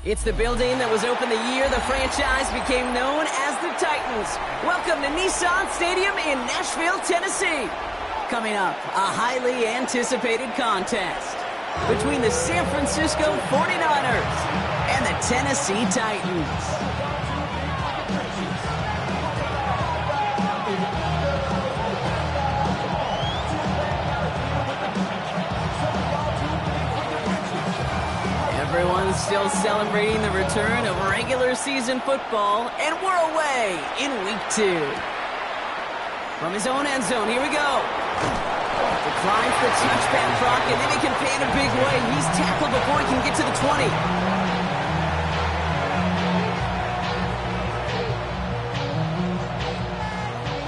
It's the building that was opened the year the franchise became known as the Titans. Welcome to Nissan Stadium in Nashville, Tennessee. Coming up, a highly anticipated contest between the San Francisco 49ers and the Tennessee Titans. Everyone's still celebrating the return of regular season football, and we're away in week 2. From his own end zone, here we go. Declines the touchback block, and then he can pay in a big way. He's tackled before he can get to the 20.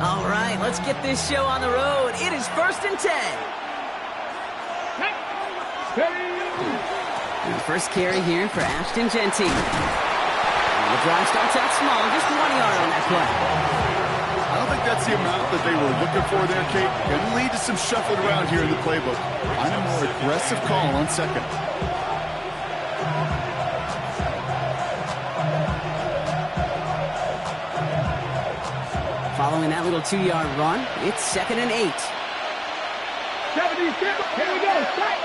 All right, let's get this show on the road. It is 1st and 10. The first carry here for Ashton Genty. The drive starts out small, just 1 yard on that play. I don't think that's the amount that they were looking for there, Kate. Going to lead to some shuffling around here in the playbook. Find a more aggressive call on second. Following that little 2-yard run, it's 2nd and 8. 70, here we go, strike!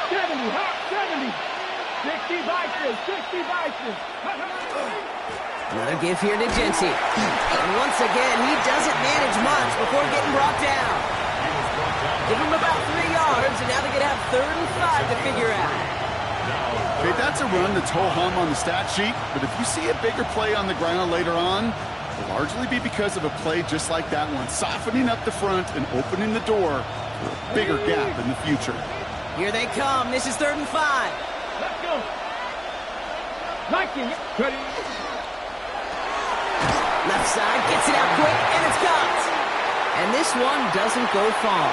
70, 70, 60 Vikings, 60 Vikings. Another give here to Genty. And once again, he doesn't manage much before getting brought down. Give him about 3 yards, and now they're going to have 3rd and 5 to figure out. Okay, that's a run that's ho-hum on the stat sheet, but if you see a bigger play on the ground later on, it'll largely be because of a play just like that one, softening up the front and opening the door for a bigger gap in the future. Here they come. This is 3rd and 5. Let's go. Viking, ready. Left side, gets it out quick, and it's caught. And this one doesn't go far.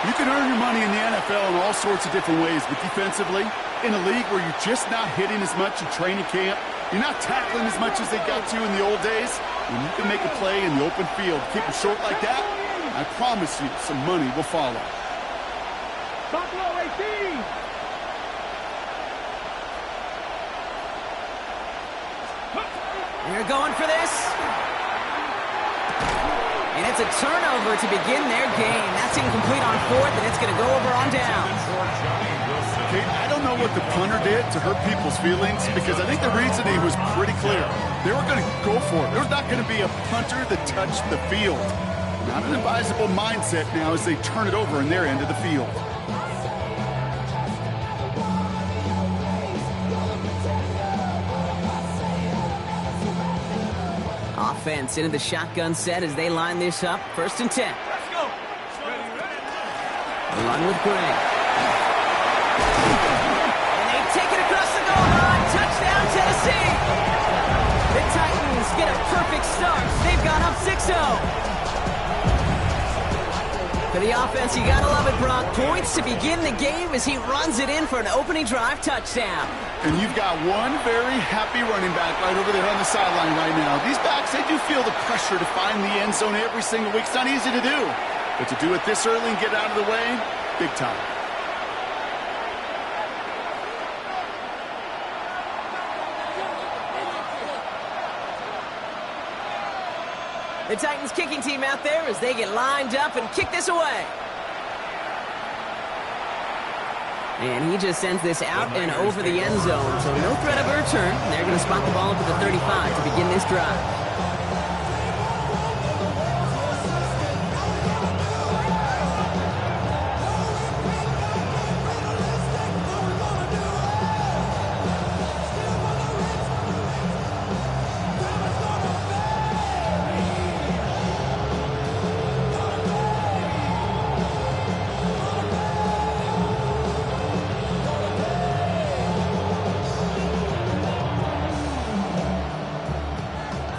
You can earn your money in the NFL in all sorts of different ways, but defensively, in a league where you're just not hitting as much in training camp, you're not tackling as much as they got to in the old days, when you can make a play in the open field, keep it short like that, I promise you some money will follow. Buffalo 18. They're going for this. And it's a turnover to begin their game. That's incomplete on 4th, and it's going to go over on downs. Okay, I don't know what the punter did to hurt people's feelings, because I think the reasoning was pretty clear. They were going to go for it. There's not going to be a punter that touched the field. Not an advisable mindset now as they turn it over in their end of the field. Offense into the shotgun set as they line this up. 1st and 10. Let's go. Run with Brewlg. And they take it across the goal line. Touchdown, Tennessee. The Titans get a perfect start. They've gone up 6-0. For the offense, you gotta love it, Brock. Points to begin the game as he runs it in for an opening drive touchdown. And you've got one very happy running back right over there on the sideline right now. These backs, they do feel the pressure to find the end zone every single week. It's not easy to do. But to do it this early and get out of the way, big time. The Titans kicking team out there as they get lined up and kick this away. And he just sends this out and over the end zone, so no threat of a return. They're going to spot the ball up at the 35 to begin this drive.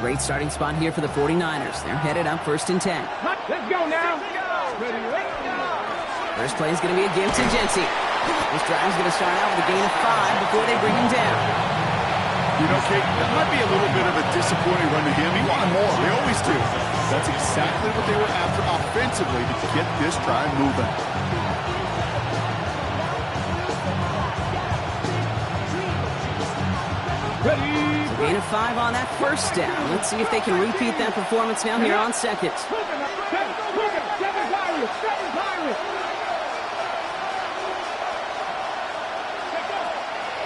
Great starting spot here for the 49ers. They're headed up 1st and 10. Let's go now. First play is going to be a give to Genty. This drive is going to start out with a gain of 5 before they bring him down. You know, Kate, that might be a little bit of a disappointing run to him. He wanted more. They always do. That's exactly what they were after offensively to get this drive moving. Ready. Gain of 5 on that first down. Let's see if they can repeat that performance now here on second. Seven Pirates.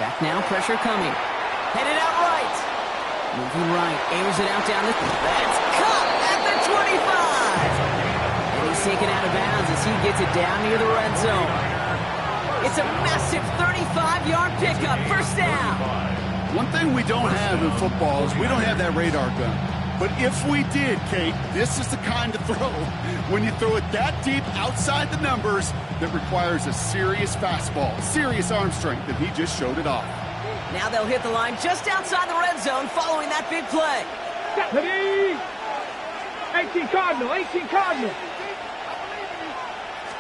Back now, pressure coming. Headed out right. Moving right, airs it out down the... That's caught at the 25! And he's taken out of bounds as he gets it down near the red zone. It's a massive 35-yard pickup, first down. One thing we don't have in football is we don't have that radar gun. But if we did, Kate, this is the kind of throw, when you throw it that deep outside the numbers, that requires a serious fastball, serious arm strength, and he just showed it off. Now they'll hit the line just outside the red zone following that big play. Ready. 18 Cardinal. Ready.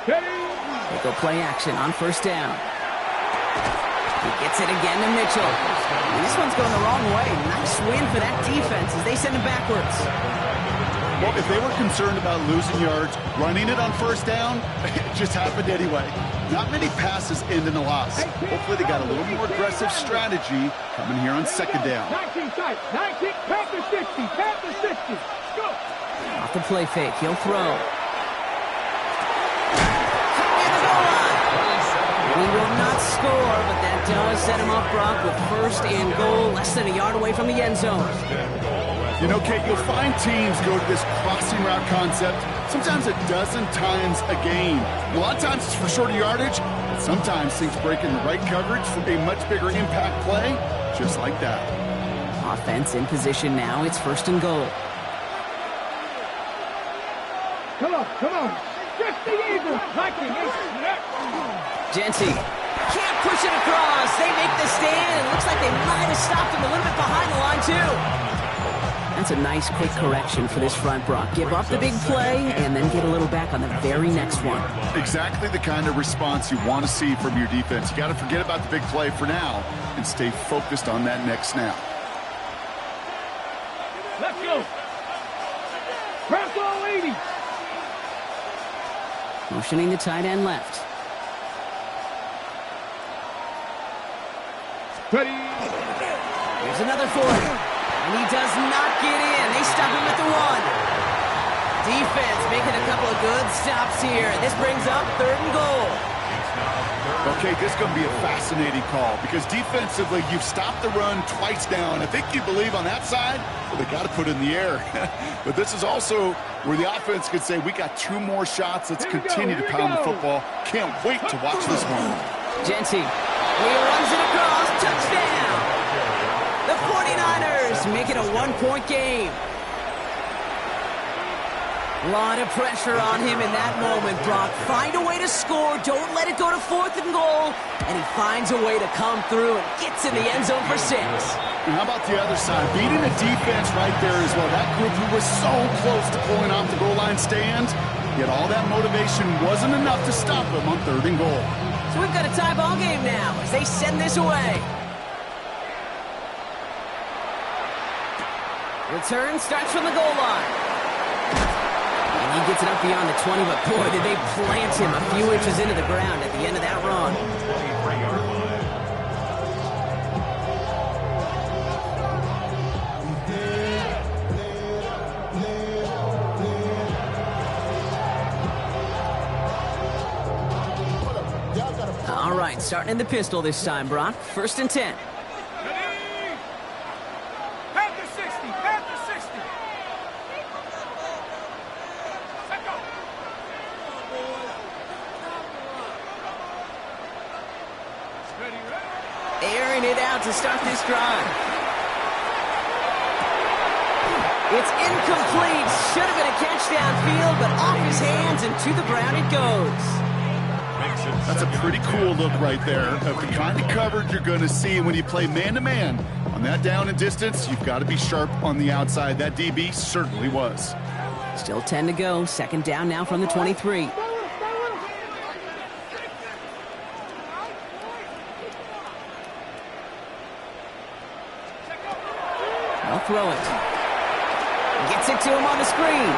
They go play action on first down. He gets it again to Mitchell. This one's going the wrong way. Nice win for that defense as they send him backwards. Well, if they were concerned about losing yards, running it on first down, it just happened anyway. Not many passes end in a loss. Hopefully they got a little more aggressive strategy coming here on second down. 19 tight. 19. Panther 60. Go. Off the play fake, he'll throw. He will not score, but that does set him up, Brock, with first and goal, less than a yard away from the end zone. You know, Kate, you'll find teams go to this crossing route concept sometimes a dozen times a game. A lot of times it's for shorter yardage, but sometimes things break in the right coverage for a much bigger impact play, just like that. Offense in position now. It's first and goal. Come on. Just the Eagles. Genty can't push it across. They make the stand. It looks like they might have stopped him a little bit behind the line, too. That's a nice quick correction for this front, Brock. Give up the big play and then get a little back on the very next one. Exactly the kind of response you want to see from your defense. You got to forget about the big play for now and stay focused on that next snap. Let's go. Press all 80. Motioning the tight end left. Ready. Here's another for him. And he does not get in. They stop him at the 1. Defense making a couple of good stops here. This brings up third and goal. Okay, this is going to be a fascinating call because defensively, you've stopped the run twice down. I think you believe on that side, well, they got to put it in the air. But this is also where the offense could say, we got 2 more shots. Let's continue to pound the football. Can't wait to watch this one. Genty, he runs it across. Touchdown. The 49ers make it a 1-point game. A lot of pressure on him in that moment, Brock. Find a way to score. Don't let it go to 4th and goal. And he finds a way to come through and gets in the end zone for 6. And how about the other side? Beating the defense right there as well. That group who was so close to pulling off the goal line stand, yet all that motivation wasn't enough to stop him on 3rd and goal. So we've got a tie ball game now as they send this away. Return starts from the goal line. And he gets it up beyond the 20, but boy, did they plant him a few inches into the ground at the end of that run. All right, starting in the pistol this time, Brock. 1st and 10. Airing it out to start this drive. It's incomplete. Should have been a catch downfield, but off his hands and to the ground it goes. That's a pretty cool look right there of the kind of coverage you're going to see when you play man-to-man. On that down and distance, you've got to be sharp on the outside. That DB certainly was. Still 10 to go. 2nd down now from the 23. They'll throw it. Gets it to him on the screen.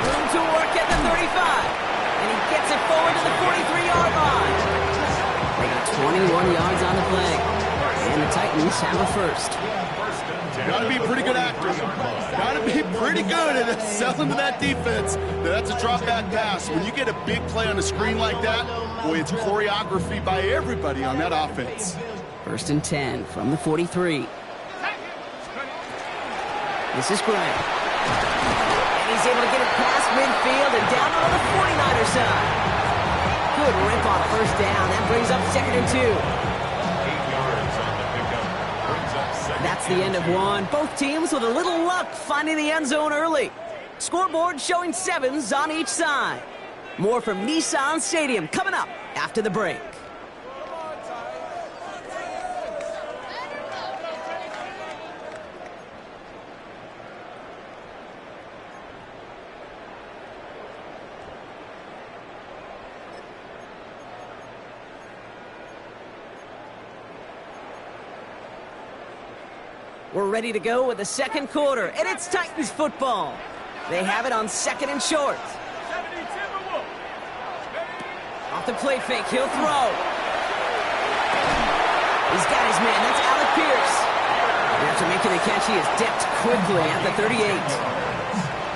Room to work at the 35. And he gets it forward to the 43-yard line. They got 21 yards on the play. And the Titans have a first. Got to be a pretty good actor. Got to be pretty good at selling to that defense. That's a drop back pass. When you get a big play on the screen like that, boy, it's choreography by everybody on that offense. 1st and 10 from the 43. This is Grant. And he's able to get it past midfield and down on the 49er side. Good rip on 1st down. That brings up 2nd and 2. 8 yards on the pickup. Brings up 2nd. That's the end of one. Both teams with a little luck finding the end zone early. Scoreboard showing 7s on each side. More from Nissan Stadium coming up after the break. We're ready to go with the second quarter, and it's Titans football. They have it on 2nd and short. Off the play fake, he'll throw. He's got his man, that's Alec Pierce. And after making the catch, he is dipped quickly at the 38.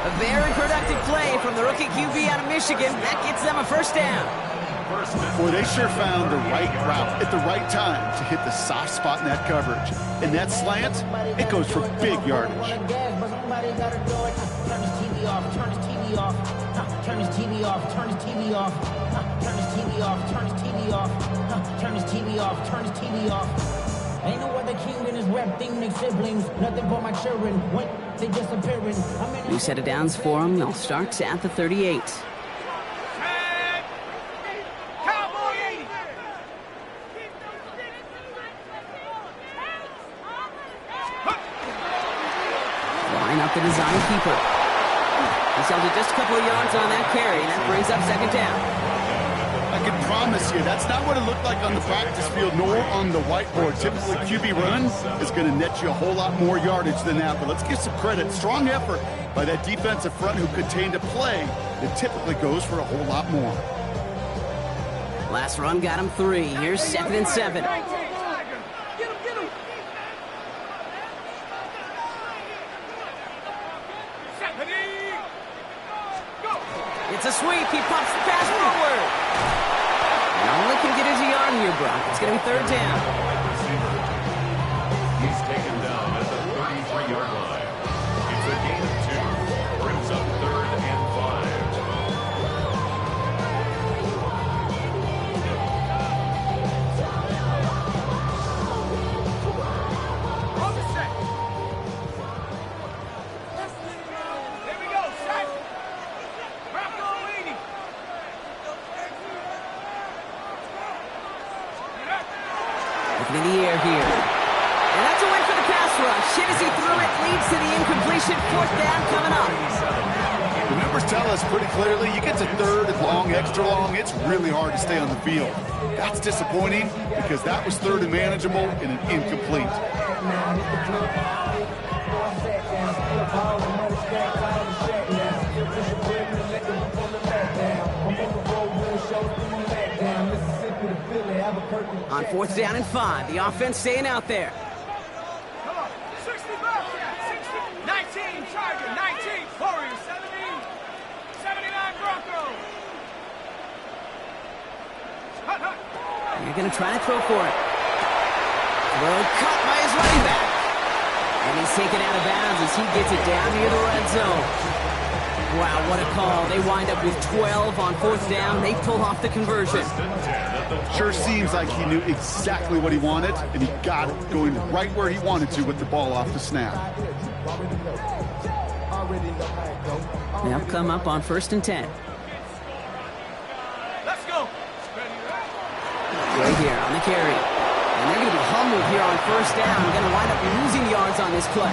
A very productive play from the rookie QB out of Michigan. That gets them a 1st down. Boy, they sure found the right route at the right time to hit the soft spot in that coverage. And that slant, it goes for big yardage. Turn his TV off, turn his TV off, turn his TV off, turn his TV off, turn his TV off, turn his TV off, turn his TV off, turn his TV off. Ain't no other king in his rap thing, they siblings, nothing but my children. When they disappearing. New set of downs for them. They'll start at the 38. Up the design keeper. He's held it just a couple of yards on that carry, and that brings up 2nd down. I can promise you, that's not what it looked like on the practice field nor on the whiteboard. Typically, QB run is going to net you a whole lot more yardage than that. But let's give some credit. Strong effort by that defensive front who contained a play that typically goes for a whole lot more. Last run got him 3. Here's 2nd and 7. It's a sweep. He pops the pass forward. And only can get his yard here, Brock. It's going to be 3rd down. He's taken down at the 33-yard line. It's a gain of 2. Brings up 3rd and 5. Here we go, set. Looking in the air here. And that's a win for the pass rush. Hit as he threw it, leads to the incompletion. 4th down coming up. The numbers tell us pretty clearly, you get to 3rd and long, extra long, it's really hard to stay on the field. That's disappointing because that was 3rd and manageable and an incomplete. On 4th down and 5, the offense staying out there. Come on, 60 back, 60, 19, Charger, 19, Warriors, 70, 79, Broncos. Hut, hut. You're going to try to throw for it. Throw cut by his running back. And he's taken out of bounds as he gets it down near the red zone. Wow, what a call. They wind up with 12 on 4th down. They pull off the conversion. Sure seems like he knew exactly what he wanted, and he got it going right where he wanted to with the ball off the snap. They'll come up on 1st and 10. Let's go. Right here on the carry. And they're going to be humbled here on 1st down. Going to wind up losing yards on this play.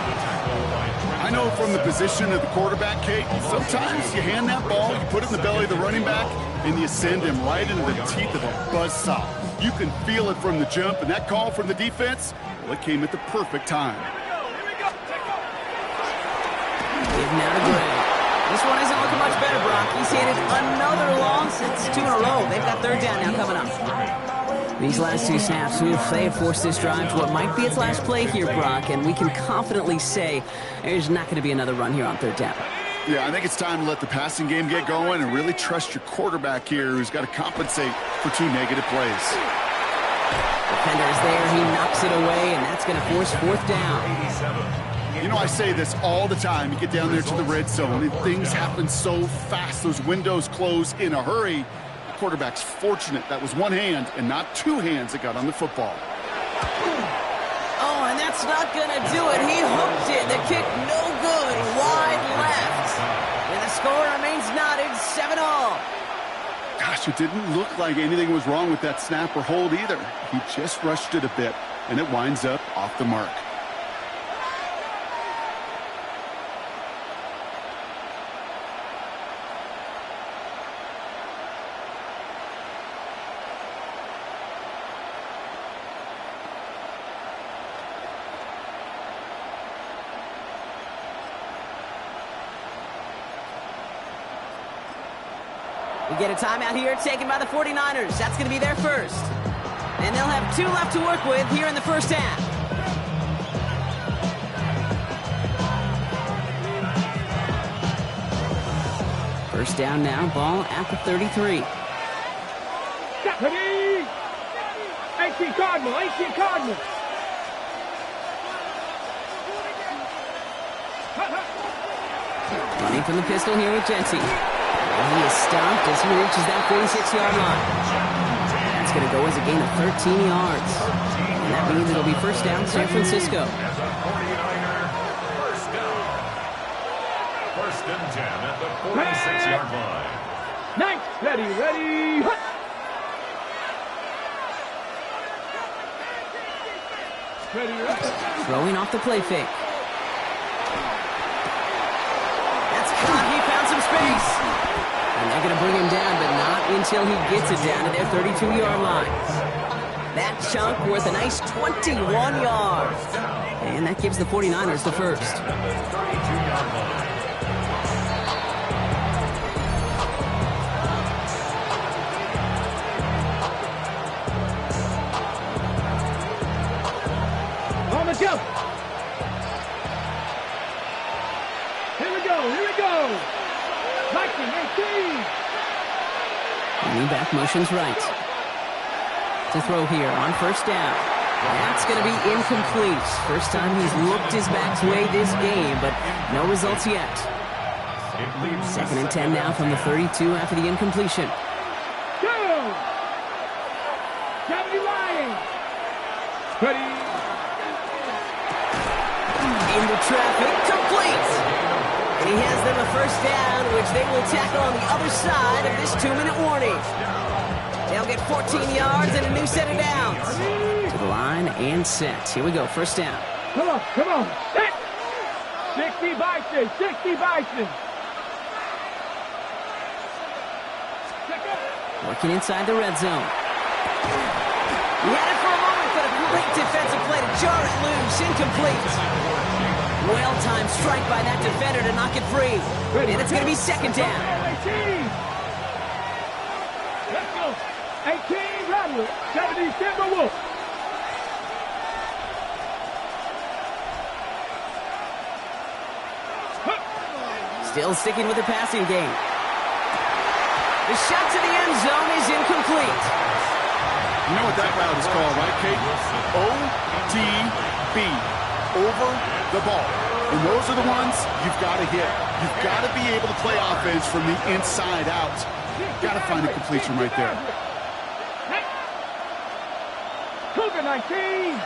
I know from the position of the quarterback, Kate, sometimes you hand that ball, you put it in the belly of the running back, and you send him right into the teeth of a buzzsaw. You can feel it from the jump, and that call from the defense, well, it came at the perfect time. Give now to Gray. This one isn't looking much better, Brock. He's handed another loss. It's 2 in a row. They've got 3rd down now coming up. These last two snaps, they have forced this drive to what might be its last play here, Brock, and we can confidently say there's not going to be another run here on third down. Yeah, I think it's time to let the passing game get going and really trust your quarterback here, who's got to compensate for 2 negative plays. Defender is there, he knocks it away, and that's going to force fourth down. You know, I say this all the time. You get down there to the red zone, and things happen so fast. Those windows close in a hurry. The quarterback's fortunate that was one hand and not 2 hands that got on the football. Oh, and that's not going to do it. He hooked it. The kick no good. Wide left. And the score remains knotted 7-all. Gosh, it didn't look like anything was wrong with that snap or hold either. He just rushed it a bit, and it winds up off the mark. We get a timeout here taken by the 49ers. That's going to be their first. And they'll have 2 left to work with here in the first half. First down now, ball at the 33. Ready? 18 Cardinal, 18 Cardinal. Running from the pistol here with Jency. And he is stopped as he reaches that 46-yard line. That's going to go as a gain of 13 yards. And that means it'll be first down San Francisco. First and 10 at the 46-yard line. Nice. Ready. Hut. Ready. Throwing off the play fake. That's caught. He found some space. And they're going to bring him down, but not until he gets it down to their 32-yard line. That chunk worth a nice 21 yards. And that gives the 49ers the first. On the jump. Here we go. Lightning, 18. Running back motions right. To throw here on first down. That's going to be incomplete. First time he's looked his back's way this game, but no results yet. Second and 10 now from the 32 after the incompletion. Go! 70 Lions. Ready. Into traffic, complete. And he has them a first down, which they will tackle on the other side of this 2-minute warning. They'll get 14 yards and a new set of downs. To the line and set. Here we go, first down. Come on. Set. 60 Bison. Working inside the red zone. He had it for a moment, but a great defensive play to jar it loose. Incomplete. Well-timed strike by that defender to knock it free. And it's going to be second down. 18. Let's go. 18 Rattler. 70 Timberwolf. Still sticking with the passing game. The shot to the end zone is incomplete. You know what that route is called, right, Kate? OTB. Over the ball. And those are the ones you've got to hit. You've got to be able to play offense from the inside out. Got to find a completion right there. Cougar 19.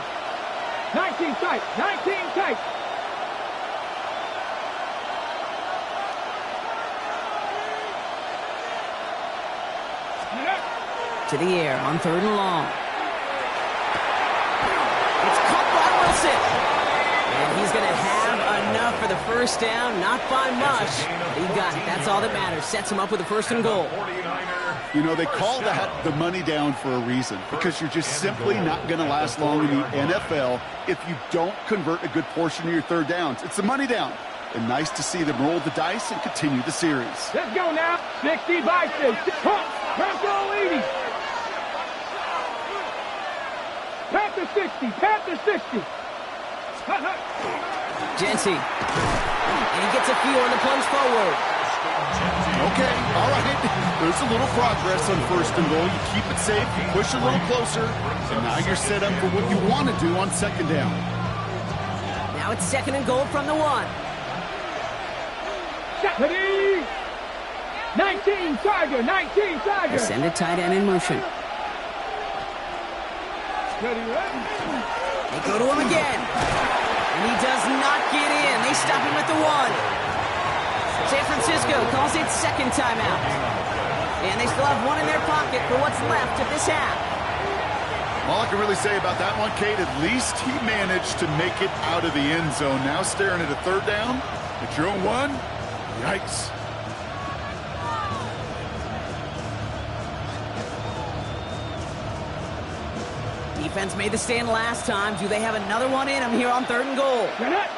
19 tight. To the air on third and long. It's caught by Wilson. And he's going to have enough for the first down, not by much. He got it. That's all that matters. Sets him up with a first and goal. You know, they call that the money down for a reason, because you're just simply not going to last long in the NFL if you don't convert a good portion of your third downs. It's the money down. And nice to see them roll the dice and continue the series. Let's go now. 60 Bison. Bronco 80. 60. Panthers 60. Jency. And he gets a few on the plunge forward. Okay, all right. There's a little progress on 1st and goal. You keep it safe, you push a little closer, and now you're set up for what you want to do on 2nd down. Now it's 2nd and goal from the 1. Ready? 19 Tiger, 19 Tiger. They send a tight end in motion. Ready, ready. They go to him again. And he does not get in. They stop him at the 1. San Francisco calls it 2nd timeout. And they still have 1 in their pocket for what's left of this half. All I can really say about that one, Kate, at least he managed to make it out of the end zone. Now staring at a 3rd down at your own 1. Yikes. Defense made the stand last time. Do they have another one in them here on 3rd and goal? Jeanette.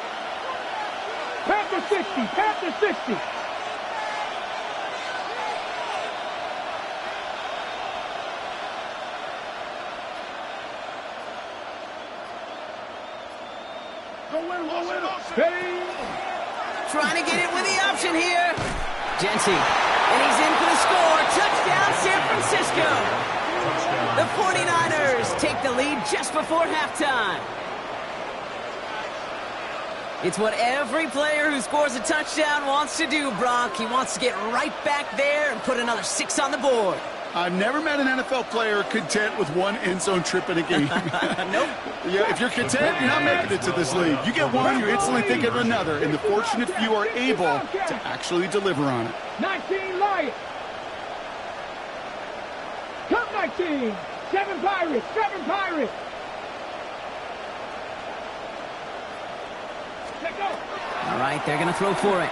Panther 60. Panther 60. Ready? Trying to get it with the option here. Jency. And he's in for the score. Touchdown, San Francisco. The 49ers take the lead just before halftime. It's what every player who scores a touchdown wants to do, Brock. He wants to get right back there and put another 6 on the board. I've never met an NFL player content with 1 end zone trip in a game. Nope. Yeah, if you're content, you're not making it to this league. You get 1, you instantly think of another, and the fortunate few are able to actually deliver on it. 19 Lions. Cup 19. 7 Pirates. 7 Pirates. All right, they're going to throw for it.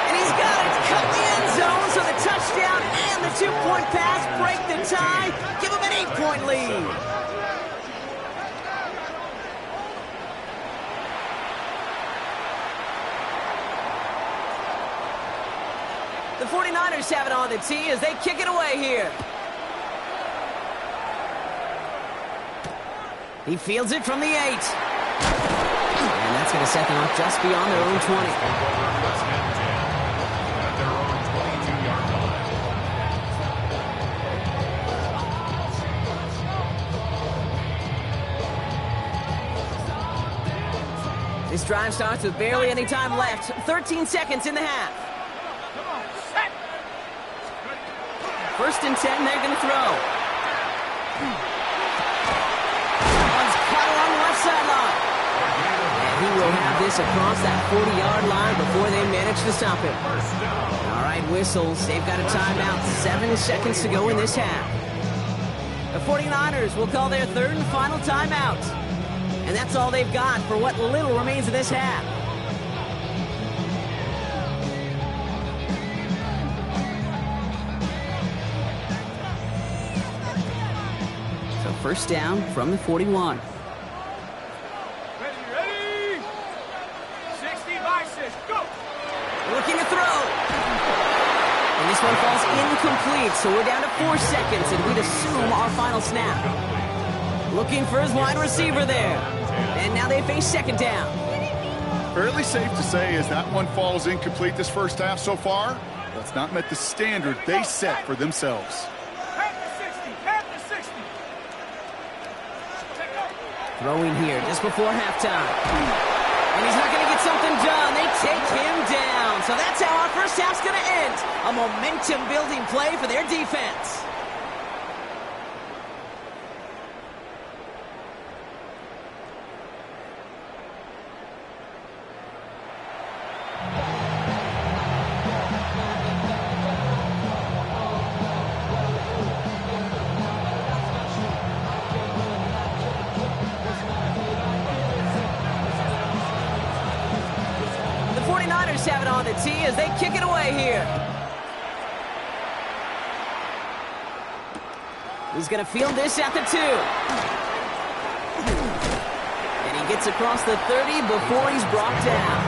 And he's got it. Cut the end zone, so the touchdown and the 2-point pass break the tie. Give him an 8-point lead. The 49ers have it on the tee as they kick it away here. He fields it from the 8. And that's going to set them up just beyond their own 20. At their own 22-yard line. This drive starts with barely any time left. 13 seconds in the half. 1st and 10, they're going to throw. One's caught along the left sideline. And he will have this across that 40-yard line before they manage to stop him. All right, whistles. They've got a timeout. 7 seconds to go in this half. The 49ers will call their 3rd and final timeout. And that's all they've got for what little remains of this half. So 1st down from the 41. Ready? 60 by 6. Go. Looking to throw. And this one falls incomplete, so we're down to 4 seconds, and we'd assume our final snap. Looking for his wide receiver there. And now they face 2nd down. Fairly safe to say as that one falls incomplete this first half so far, that's not met the standard they set for themselves. Throwing here just before halftime. And he's not going to get something done. They take him down. So that's how our first half's going to end. A momentum-building play for their defense. Have it on the tee as they kick it away here. He's going to field this at the 2. And he gets across the 30 before he's brought down.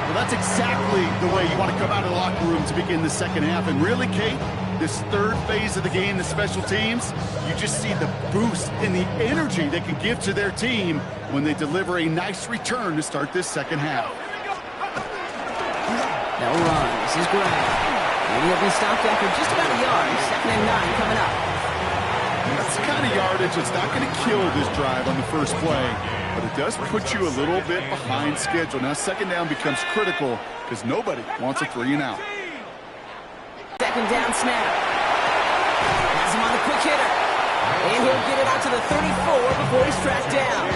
Well, that's exactly the way you want to come out of the locker room to begin the second half. And really, Kate, this third phase of the game, the special teams, you just see the boost and the energy they can give to their team when they deliver a nice return to start this second half. They'll run. This is Graham. And he'll be stopped after just about a yard. 2nd and 9 coming up. That's the kind of yardage that's not going to kill this drive on the first play, but it does put you a little bit behind schedule. Now 2nd down becomes critical because nobody wants a 3-and-out. 2nd down snap. Has him on the quick hitter. And he'll get it out to the 34 before he's tracked down.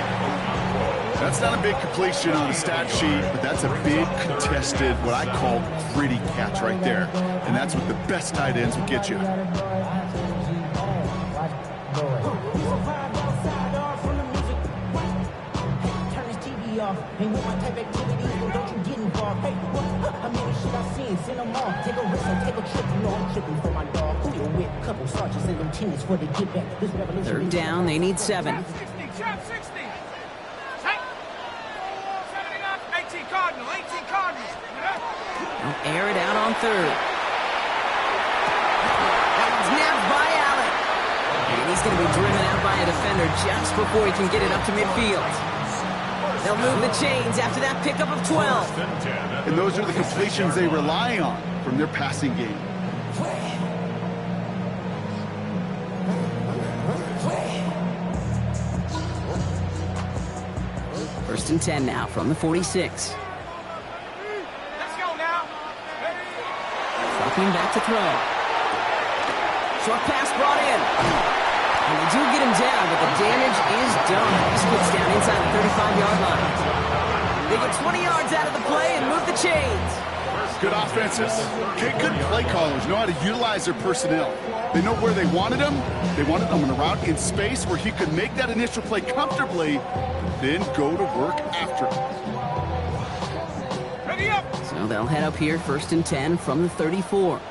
That's not a big completion on the stat sheet, but that's a big contested, what I call gritty catch right there. And that's what the best tight ends will get you. Third down, they need 7. 60, trap 60. 18 Cardinal, 18 Cardinal. They'll air it out on 3rd. That one's nabbed by Allen. And he's going to be driven out by a defender just before he can get it up to midfield. They'll move the chains after that pickup of 12. And those are the completions they rely on from their passing game. First and 10 now from the 46. Let's go now. Dropping back to throw. Short pass brought in. And they do get him down, but the damage is done. He skips down inside the 35-yard line. They get 20 yards out of the play and move the chains. Good offenses. Good play callers know how to utilize their personnel. They know where they wanted him. They wanted him on a route in space where he could make that initial play comfortably, then go to work after. Ready up. So they'll head up here, 1st and 10 from the 34.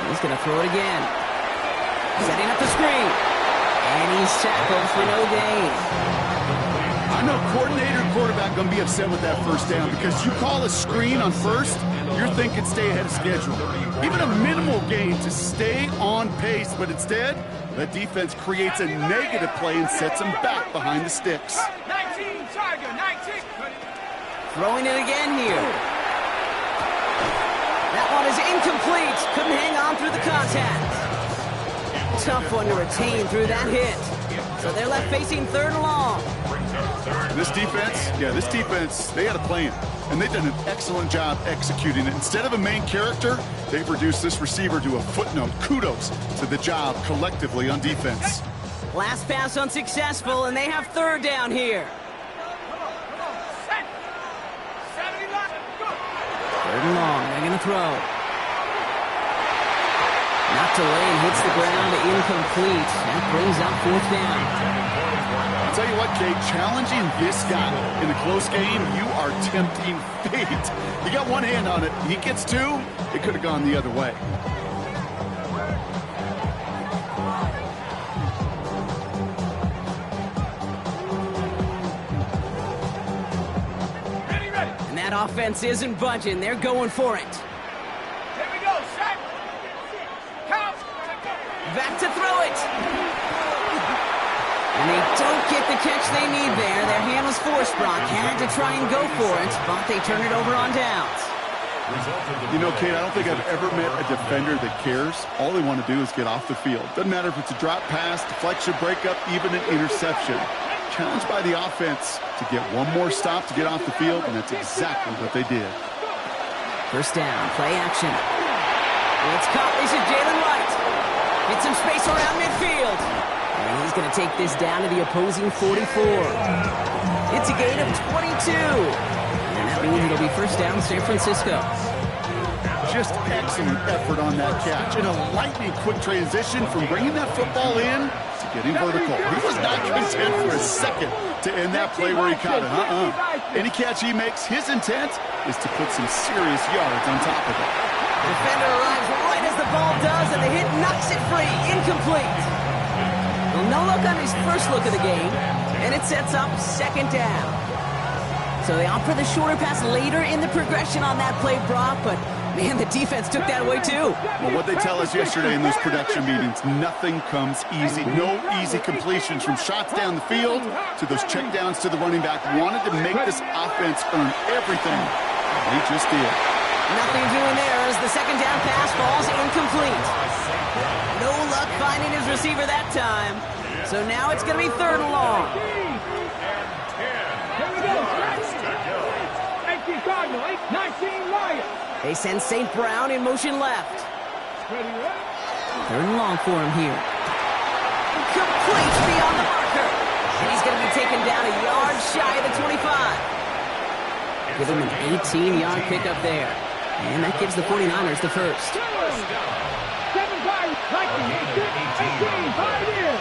He's going to throw it again. Setting up the screen. And he's tackled for no gain. I know coordinator and quarterback going to be upset with that first down because you call a screen on first, you're thinking stay ahead of schedule. Even a minimal gain to stay on pace, but instead, that defense creates a negative play and sets them back behind the sticks. 19, Tiger, 19. Throwing it again here. That one is incomplete. Couldn't hang on through the contact. Tough one to retain through that hit. So they're left facing 3rd and long. This defense, they had a plan, and they've done an excellent job executing it. Instead of a main character, they've reduced this receiver to a footnote. Kudos to the job collectively on defense. Last pass unsuccessful, and they have 3rd down here. 3rd and long, they're going to throw. Knocked away and hits the ground, incomplete. That brings up 4th down. I'll tell you what, Kate, challenging this guy in a close game, you are tempting fate. You got one hand on it. He gets 2, it could have gone the other way. Ready. And that offense isn't budging. They're going for it. Here we go, set. Count. Back to throw it. And they don't get the catch they need there. Their hand was forced, Brock. Had to try and go for it, but they turn it over on downs. You know, Kate, I don't think I've ever met a defender that cares. All they want to do is get off the field. Doesn't matter if it's a drop pass, deflection, breakup, even an interception. Challenged by the offense to get one more stop to get off the field, and that's exactly what they did. 1st down, play action. It's caught. This is Jalen White. Hits some space around midfield. And he's going to take this down to the opposing 44. It's a gain of 22. And that means it'll be 1st down San Francisco. Just excellent effort on that catch. And a lightning quick transition from bringing that football in to getting vertical. He was not content for a second to end that play where he caught it. Any catch he makes, his intent is to put some serious yards on top of it. The defender arrives right as the ball does, and the hit knocks it free. Incomplete. Well, no look on his first look of the game, and it sets up 2nd down. So they opt for the shorter pass later in the progression on that play, Brock, but Man, the defense took that away too. Well, what they tell us yesterday in those production meetings, nothing comes easy. No easy completions from shots down the field to those checkdowns to the running back. Wanted to make this offense earn everything. They just did. Nothing doing there as the second down pass falls incomplete. No luck finding his receiver that time. So now it's going to be 3rd and long. Here we go. 18 Cardinal, 19 Lions. They send St. Brown in motion left. Ready, 3rd and long for him here. Complete beyond the marker. And he's going to be taken down a yard shy of the 25. Give him an 18-yard pickup there. And that gives the 49ers the first. 7 Pirates, 18, 5 years.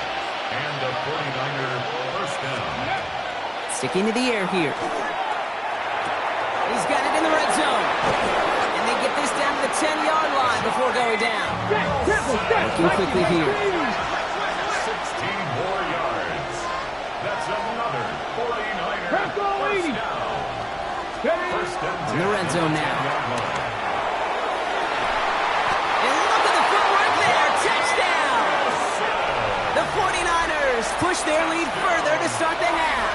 And the 49er first down. Sticking to the air here. He's got it in the red zone. And they get this down to the 10-yard line before going down. Working quickly here. 16 more yards. That's another 49er First first down. First and 10. In the red zone now. 10-yard line. And look at the footwork there. Touchdown! The 49ers push their lead further to start the half.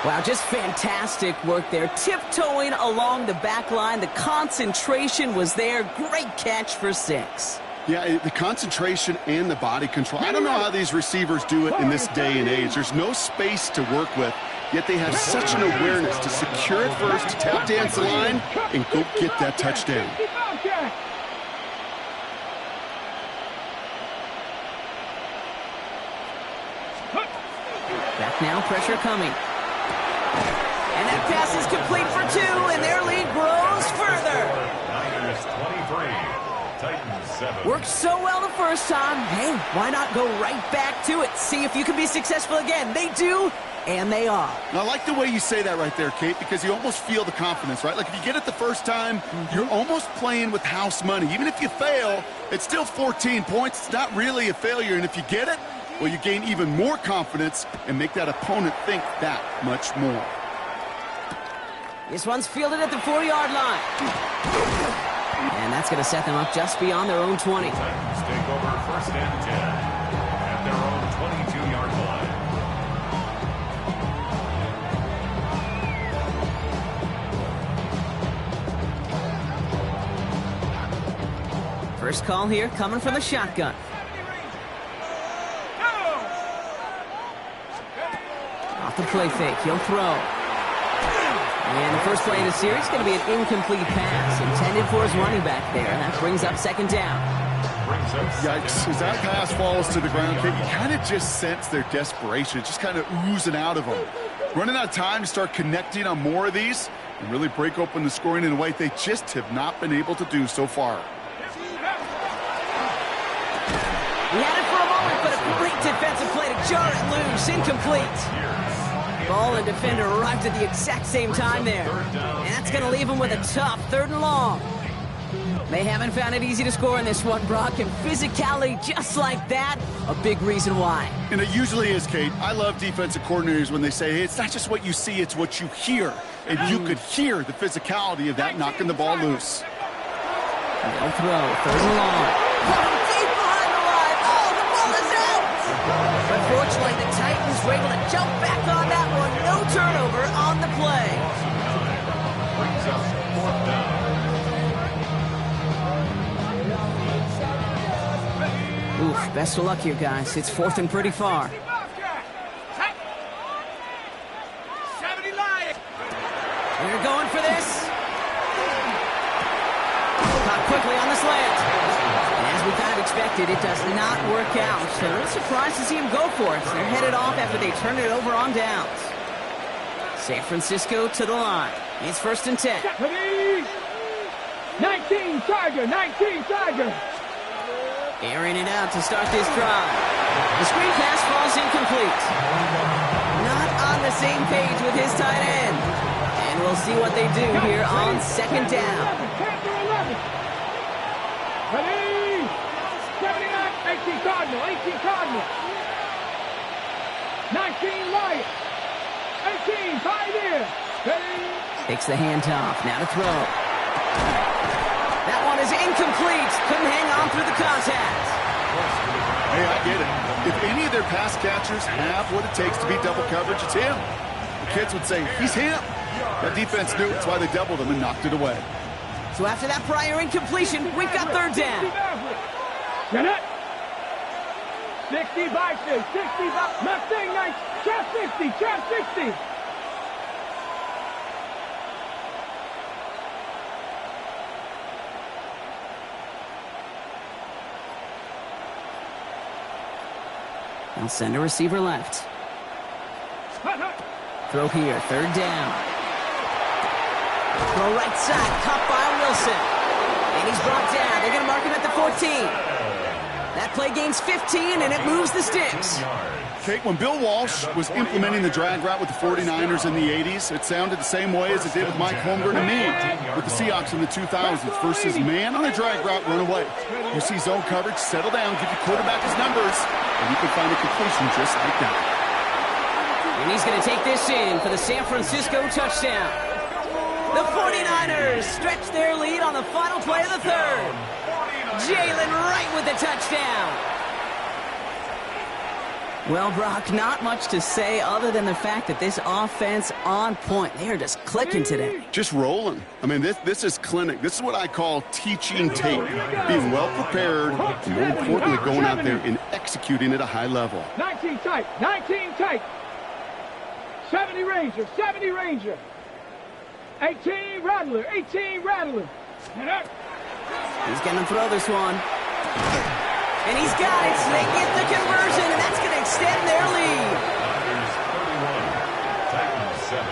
Wow, just fantastic work there. Tiptoeing along the back line. The concentration was there. Great catch for 6. Yeah, the concentration and the body control. I don't know how these receivers do it in this day and age. There's no space to work with, yet they have such an awareness to secure it first, tap dance the line, and go get that touchdown. Back now, pressure coming. And that pass is complete for 2, and their lead grows further. Niners 23, Titans 7. Worked so well the first time. Hey, why not go right back to it? See if you can be successful again. They do, and they are. I like the way you say that right there, Kate, because you almost feel the confidence, right? Like if you get it the first time, you're almost playing with house money. Even if you fail, it's still 14 points. It's not really a failure, and if you get it, well, you gain even more confidence and make that opponent think that much more. This one's fielded at the 4-yard line. And that's going to set them up just beyond their own 20. Titans take over first and 10 at their own 22-yard line. First call here coming from the shotgun. Off the play fake, he'll throw. And the first play of the series is going to be an incomplete pass intended for his running back there. And that brings up 2nd down. Yikes. As that pass falls to the ground, Kate, you kind of just sense their desperation. It's just kind of oozing out of them. Running out of time to start connecting on more of these and really break open the scoring in a way they just have not been able to do so far. He had it for a moment, but a great defensive play to jar it loose. Incomplete. Ball and defender arrived at the exact same time there. And that's going to leave him with a tough 3rd and long. They haven't found it easy to score in this one, Brock, and physicality just like that, a big reason why. And it usually is, Kate. I love defensive coordinators when they say, hey, it's not just what you see, it's what you hear. And you could hear the physicality of that knocking the ball loose. They'll throw, 3rd and long. Deep behind the line. Oh, the ball is out! But fortunately, the Titans were able to jump back on that one. No turnover on the play. Brings up 4th down. Oof, best of luck here, guys. It's 4th and pretty far. We're going for this. Caught quickly on the slant. And as we kind of expected, it does not work out. So a little surprised to see him go for it. They're headed off after they turned it over on downs. San Francisco to the line. It's 1st and 10. 19 Tiger, 19 Tiger. Airing it out to start this drive. The screen pass falls incomplete. Not on the same page with his tight end. And we'll see what they do here on 2nd down. Ready? 79, 18 Cardinal, 18 Cardinal. 19 Lions. 18, 5 here. Ready? Takes the handoff. Now to throw. That one is incomplete. Couldn't hang on through the contact. Hey, I get it. If any of their pass catchers have what it takes to beat double coverage, it's him. The kids would say, he's him. That defense knew it's why they doubled him and knocked it away. So after that prior incompletion, we've got third down. Get it. 60 by 6, 60 by... Mustang, nice. Trap 60, trap 60. They'll send a receiver left. Throw here, third down. Throw right side, caught by Wilson. And he's brought down. They're going to mark him at the 14. That play gains 15, and it moves the sticks. Kate, when Bill Walsh was implementing the drag route with the 49ers in the 80s, it sounded the same way as it did with Mike Holmgren and me with the Seahawks in the 2000s. Versus man on a drag route, run away. You see zone coverage, settle down, give your quarterback his numbers, and you can find a completion just like that. And he's going to take this in for the San Francisco touchdown. The 49ers stretch their lead on the final play of the third. Jalen Wright with the touchdown. Well, Brock, not much to say other than the fact that this offense on point. They are just clicking today. Just rolling. I mean, this is clinic. This is what I call teaching tape. Being well prepared, and more importantly, going out there and executing at a high level. 19 tight, 19 tight. 70 Ranger, 70 Ranger. 18 Rattler, 18 Rattler. He's going to throw this one. And he's got it, so they get the conversion, and that's going to extend their lead. Titans 7.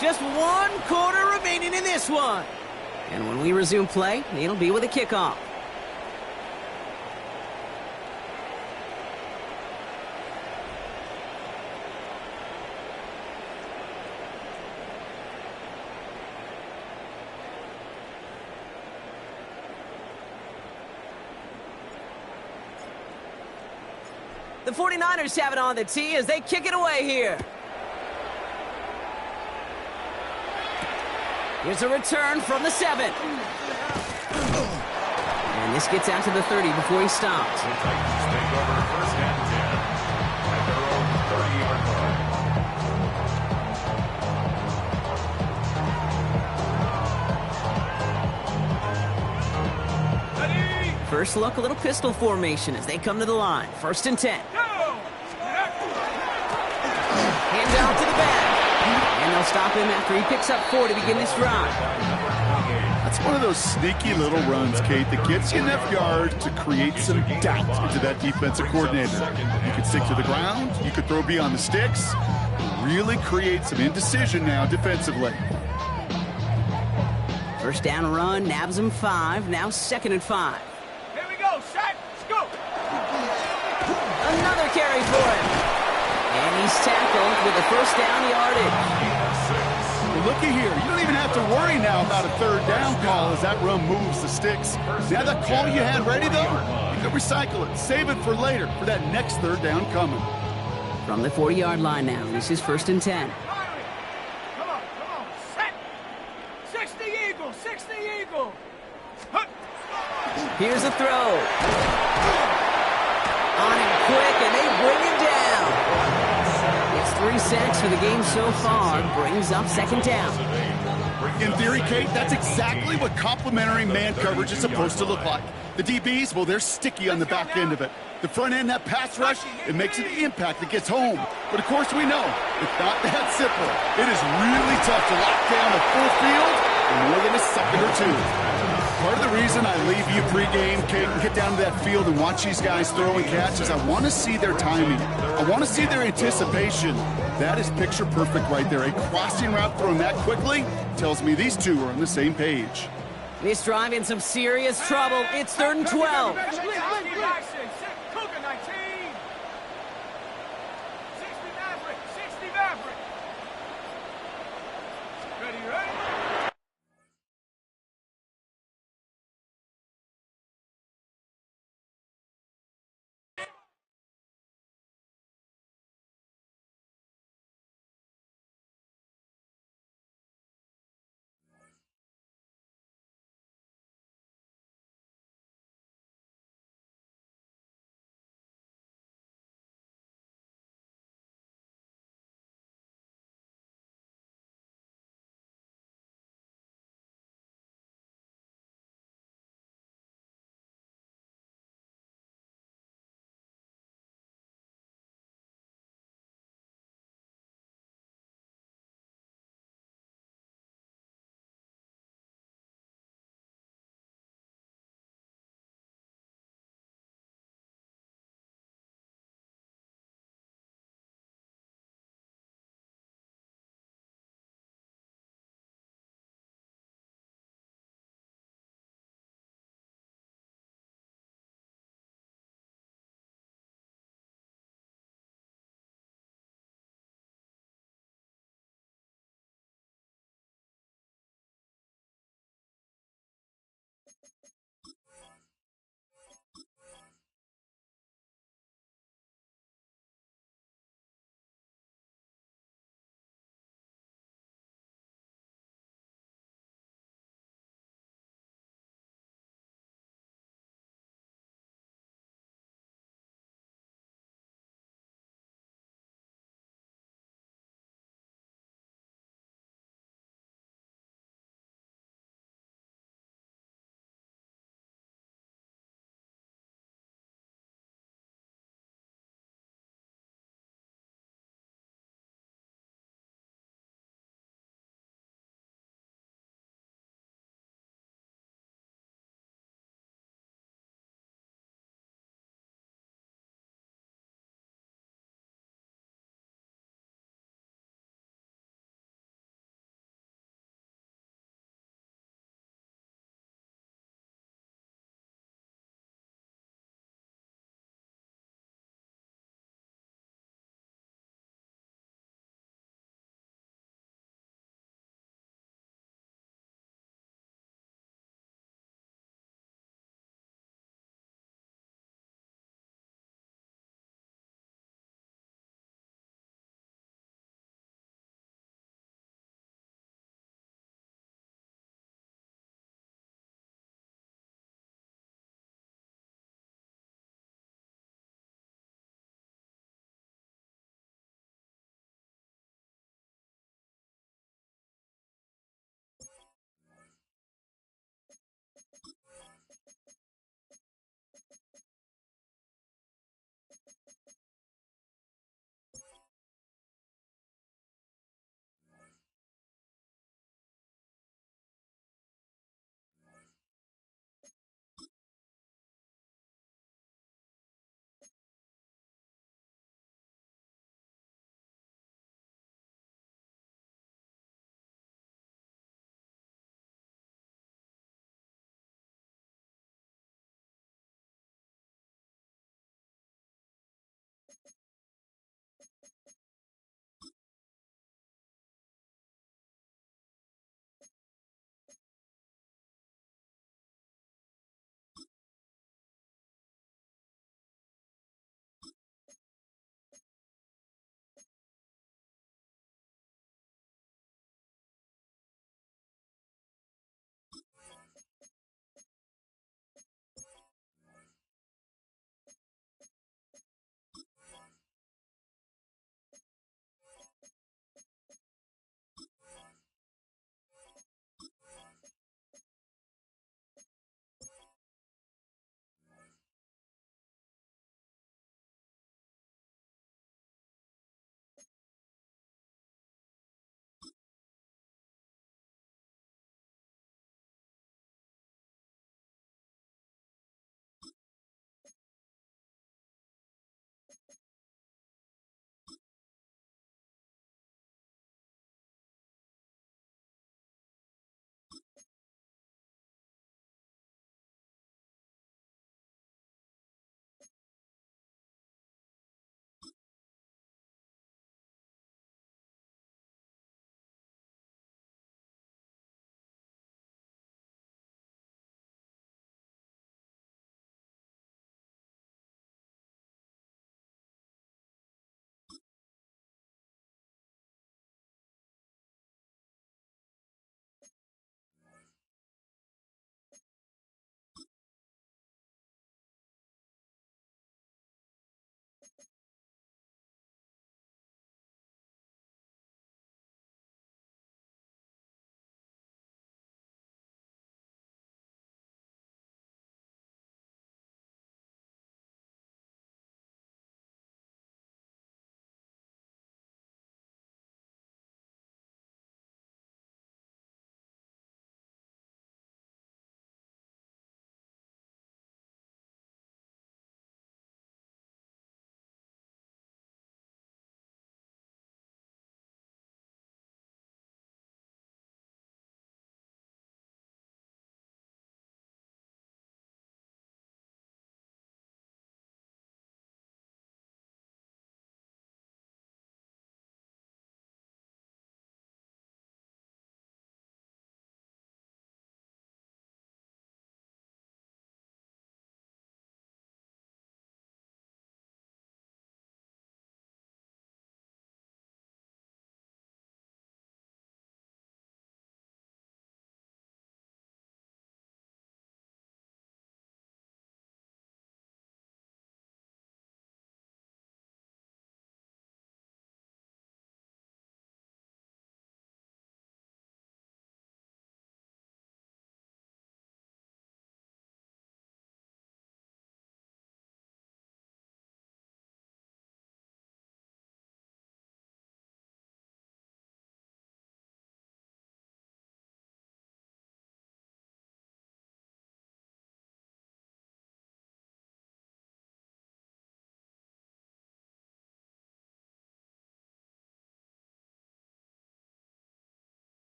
Just 1 quarter remaining in this one. And when we resume play, it'll be with a kickoff. The 49ers have it on the tee as they kick it away here. Here's a return from the 7. And this gets out to the 30 before he stops. The Titans take over first and 10 at their own 30-yard line. First look, a little pistol formation as they come to the line. First and 10. Hands out to the back. And they'll stop him after he picks up 4 to begin this drive. That's one of those sneaky little runs, Kate, that gets you enough yards to create some doubt into that defensive coordinator. You could stick to the ground. You could throw beyond the sticks. Really create some indecision now defensively. First down run, nabs him 5. Now 2nd and 5. Here we go, set, scoop. Another carry for him. And he's tackled with a first down yardage. Well, looky here. You don't even have to worry now about a third down call as that run moves the sticks. Now that call you had ready, though, you can recycle it. Save it for later for that next third down coming. From the 40-yard line now, this is 1st and 10. Come on, set. 60 Eagle, 60 Eagle. Here's a throw. On him quick, and they bring him down. It's 3 sacks for the game so far. Brings up 2nd down. In theory, Kate, that's exactly what complementary man coverage is supposed to look like. The DBs, well, they're sticky on the back end of it. The front end, that pass rush, it makes an impact that gets home. But, of course, we know it's not that simple. It is really tough to lock down a full field in more than a second or two. Part of the reason I leave you pregame, Kate, and get down to that field and watch these guys throw and catch is I want to see their timing. I want to see their anticipation. That is picture perfect right there. A crossing route thrown that quickly tells me these two are on the same page. This drive in some serious trouble. It's 3rd and 12.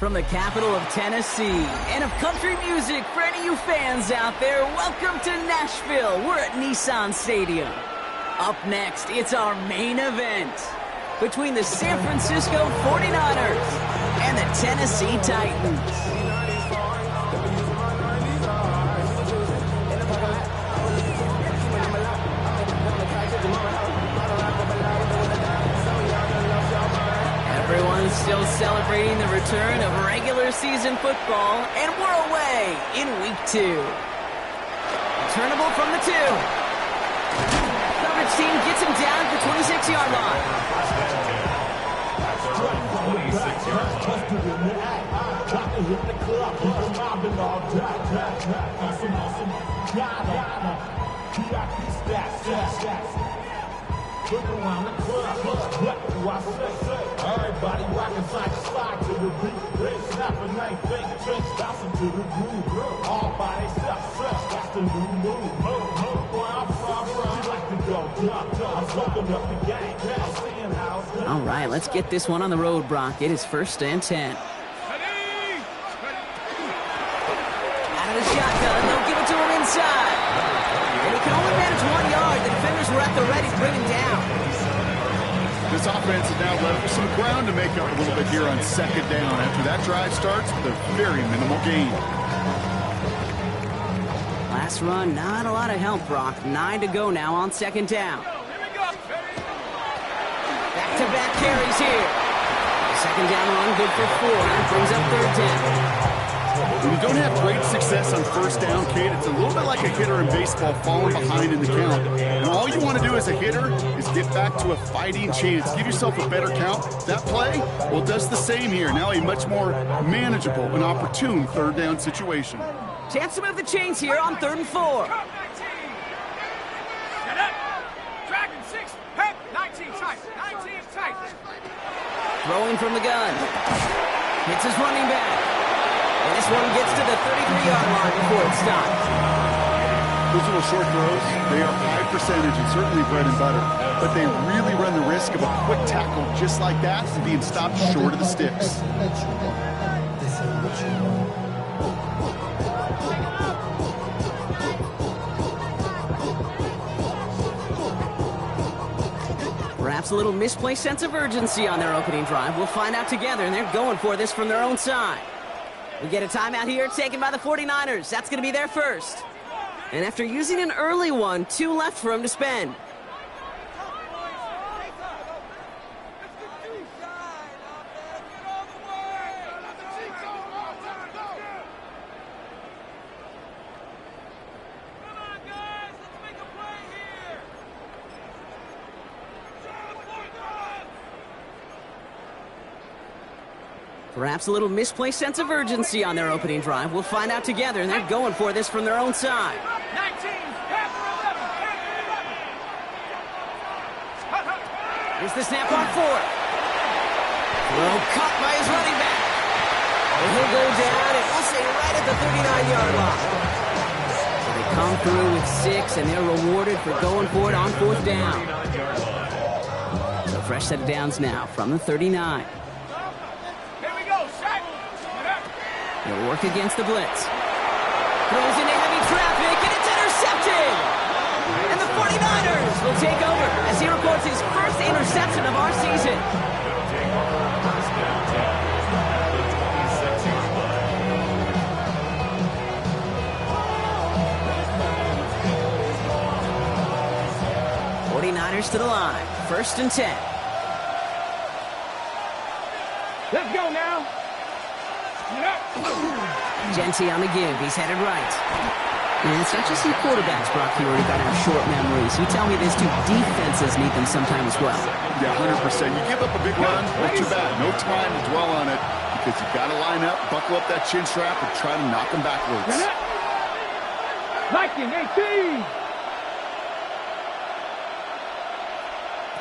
From the capital of Tennessee and of country music for any of you fans out there, welcome to Nashville. We're at Nissan Stadium. Up next, it's our main event between the San Francisco 49ers and the Tennessee Titans. Everyone's still celebrating the return of regular season football, and we're away in week 2. Turnable from the 2. Coverage team gets him down at the 26-yard line. Look around the club, what do I say? Everybody rockin' side to side to the beat. They snapping, ain't fake tricks, bouncing to the groove. All by themselves, that's the new move. Where I'm from, you like to go jump. I'm soaking up the game, I'm seeing how it's done. All right, let's get this one on the road, Brock. It is 1st and 10. Out of the shotgun, they'll give it to him inside. And he can only manage 1 yard. The defenders were at the ready to bring him down. This offense is now left with some ground to make up a little bit here on 2nd down after that drive starts with a very minimal gain. Last run, not a lot of help, Brock. 9 to go now on 2nd down. Back-to-back carries here. 2nd down run, good for 4. That brings up 3rd down. When you don't have great success on 1st down, Kate, it's a little bit like a hitter in baseball falling behind in the count. And all you want to do as a hitter is get back to a fighting chance. Give yourself a better count. That play, well, does the same here. Now a much more manageable and opportune 3rd down situation. Chance to move the chains here on 3rd and 4. Dragon 6, Pep, 19 tight, 19 tight. Throwing from the gun. Hits his running back. And this one gets to the 33-yard line before it stops. Those little short throws, they are high percentage and certainly bread and butter. But they really run the risk of a quick tackle just like that and being stopped short of the sticks. Perhaps a little misplaced sense of urgency on their opening drive. We'll find out together, and they're going for this from their own side. We get a timeout here taken by the 49ers. That's going to be their first. And after using an early one, 2 left for him to spend. Perhaps a little misplaced sense of urgency on their opening drive. We'll find out together, and they're going for this from their own side. 19, Here's the snap on 4th. Throw caught by his running back. And he'll go down, and we'll say right at the 39-yard line. So they come through with 6, and they're rewarded for going for it on 4th down. So fresh set of downs now from the 39. He'll work against the blitz. Throws into heavy traffic, and it's intercepted! And the 49ers will take over as he records his first interception of our season. To the line. 1st and 10. Let's go now. Genty on the give. He's headed right. And it's not just some quarterbacks, Brock, here who got our short memories. You tell me these 2 defenses need them sometime as well. Yeah, 100%. You give up a big run, not too bad. No time to dwell on it because you've got to line up, buckle up that chin strap, and try to knock them backwards. Liking 18.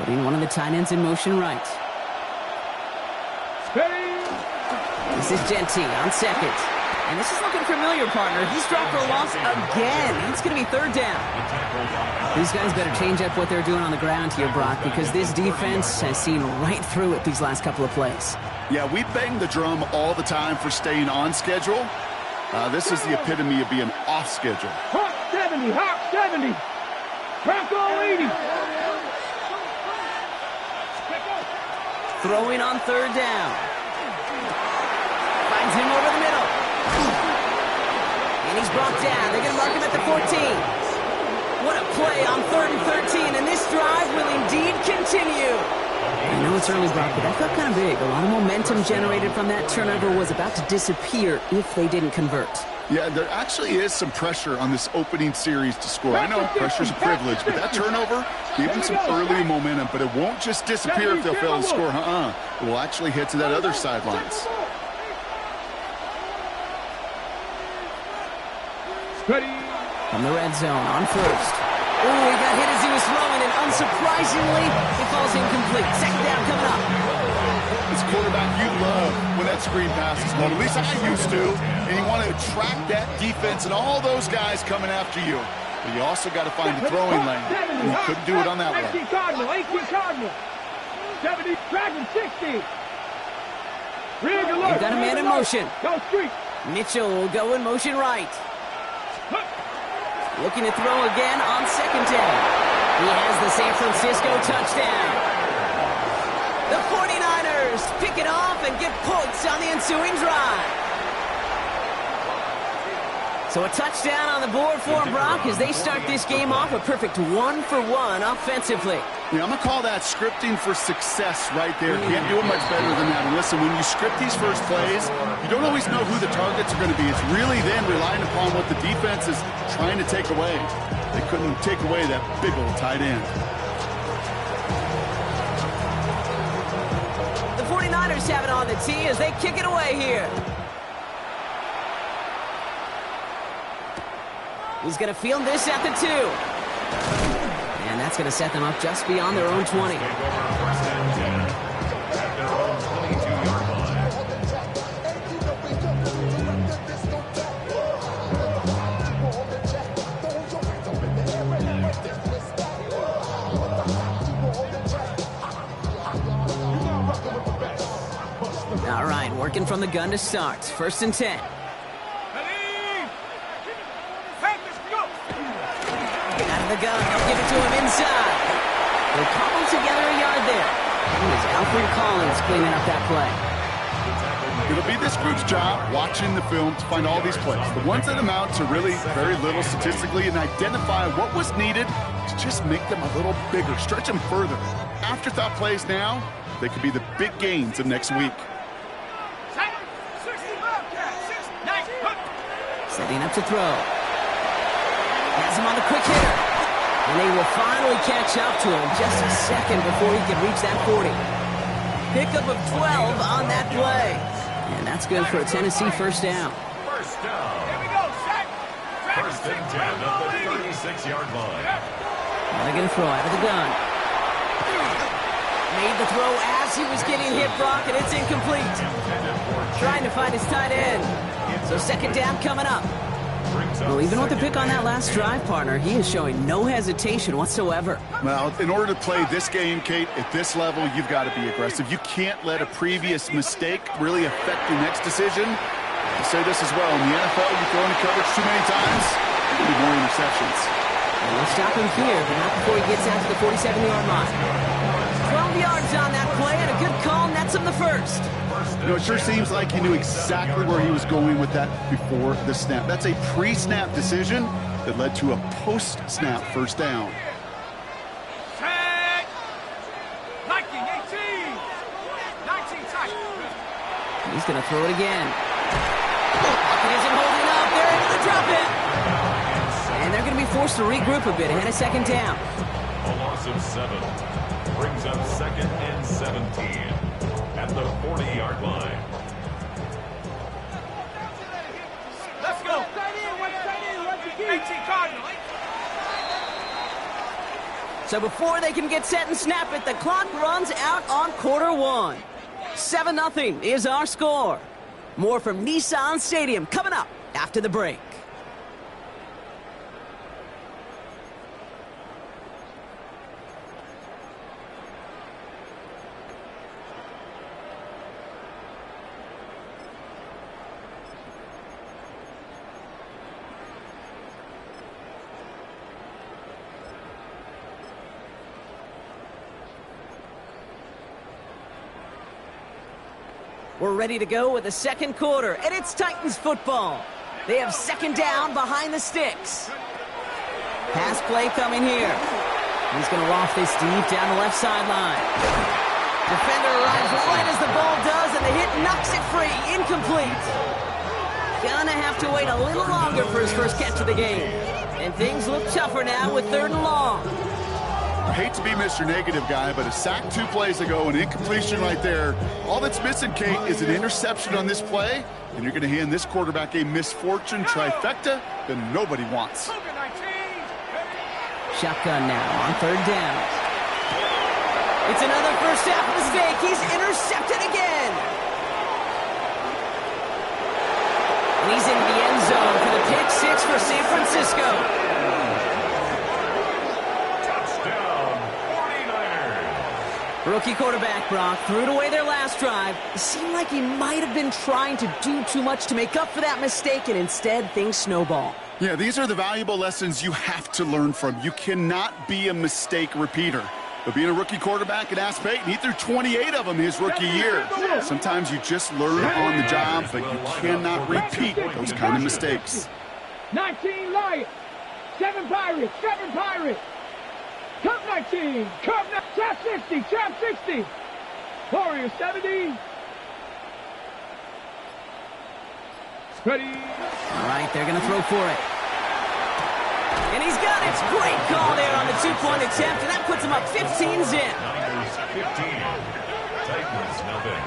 Putting one of the tight ends in motion right. This is Genty on 2nd. And this is looking familiar, partner. He's dropped for a loss again. It's going to be 3rd down. These guys better change up what they're doing on the ground here, Brock, because this defense has seen right through it these last couple of plays. Yeah, we bang the drum all the time for staying on schedule. This is the epitome of being off schedule. Hawk 70, Hawk 70. Bronco 80. Throwing on third down. Finds him over the middle. And he's brought down. They're going to mark him at the 14. What a play on 3rd and 13, and this drive will indeed continue. I know it's early, Brock, but that felt kind of big. A lot of momentum generated from that turnover was about to disappear if they didn't convert. Yeah, there actually is some pressure on this opening series to score. I know pressure's a privilege, but that turnover gave them some early momentum, but it won't just disappear if they'll fail to score. It will actually head to that other sidelines. From the red zone on first. Oh, he got hit as he was throwing, and unsurprisingly, it falls incomplete. Second down coming up. As a quarterback, you love when that screen pass is called. At least I used to. And you want to attract that defense and all those guys coming after you. But you also got to find the throwing lane. And you couldn't do it on that one. 18 Cardinal. 70, Dragon 60. They've got a man in motion. Go street. Mitchell will go in motion right. Looking to throw again on second down. He has the San Francisco touchdown. The 49ers pick it off and get points on the ensuing drive. So a touchdown on the board for Brock as they start this game off a perfect 1-for-1 offensively. Yeah, I'm going to call that scripting for success right there. Can't do it much better than that. And listen, when you script these first plays, you don't always know who the targets are going to be. It's really then relying upon what the defense is trying to take away. They couldn't take away that big old tight end. The 49ers have it on the tee as they kick it away here. He's going to field this at the 2. And that's going to set them up just beyond their own 20. All right, working from the gun to start. 1st and 10. The gun, they'll give it to him inside. They cobble together a yard there. It is Alfred Collins cleaning up that play. It'll be this group's job watching the film to find all these plays. The ones that amount to really very little statistically and identify what was needed to just make them a little bigger, stretch them further. Afterthought plays now, they could be the big gains of next week. Setting up to throw. Has him on the quick hitter. And they will finally catch up to him just a second before he can reach that 40. Pickup of 12 on that play. And that's good for a Tennessee first down. First down. Here we go, set. First and 10 at the 36-yard line. Now they're going to throw out of the gun. Made the throw as he was getting hit, Brock, and it's incomplete. Trying to find his tight end. So second down coming up. Well, even with the pick on that last drive, partner, he is showing no hesitation whatsoever. Well, in order to play this game, Kate, at this level, you've got to be aggressive. You can't let a previous mistake really affect your next decision. I say this as well. In the NFL, you throw into coverage too many times, there'll be more interceptions. And we'll stop him here, but not before he gets out to the 47-yard line. 12 yards on that play, and a good call nets him the first. You know, it sure seems like he knew exactly where he was going with that before the snap. That's a pre-snap decision that led to a post-snap first down. Check. 19, 18. 19 tight. He's going to throw it again. It isn't holding up. They're able to drop it. And they're going to be forced to regroup a bit ahead of second down. A loss of 7 brings up 2nd and 17 at the 40-yard line. Let's go. Tight in, 18 Cardinal. So before they can get set and snap it, the clock runs out on quarter 1. 7-0 is our score. More from Nissan Stadium coming up after the break. We're ready to go with the second quarter, and it's Titans football. They have second down behind the sticks. Pass play coming here. He's going to loft this deep down the left sideline. Defender arrives right as the ball does, and the hit knocks it free. Incomplete. Gonna have to wait a little longer for his first catch of the game. And things look tougher now with 3rd and long. I hate to be Mr. Negative guy, but a sack 2 plays ago, an incompletion right there. All that's missing, Kate, is an interception on this play, and you're going to hand this quarterback a misfortune trifecta that nobody wants. Shotgun now on 3rd down. It's another first half mistake. He's intercepted again. And he's into the end zone for the pick 6 for San Francisco. Rookie quarterback Brock threw it away their last drive. It seemed like he might have been trying to do too much to make up for that mistake, and instead things snowball. Yeah, these are the valuable lessons you have to learn from. You cannot be a mistake repeater. But being a rookie quarterback at Ask Peyton, he threw 28 of them his rookie year. Sometimes you just learn on the job, but you cannot repeat those kind of mistakes. 19 Lions, 7 Pirates, 7 Pirates. Cup 19, Cup 60, Trap 60. Warriors 70. Ready. All right, they're going to throw for it. And he's got it. Great call there on the 2-point attempt, and that puts him up 15 zip. Niners 15. Titans nothing.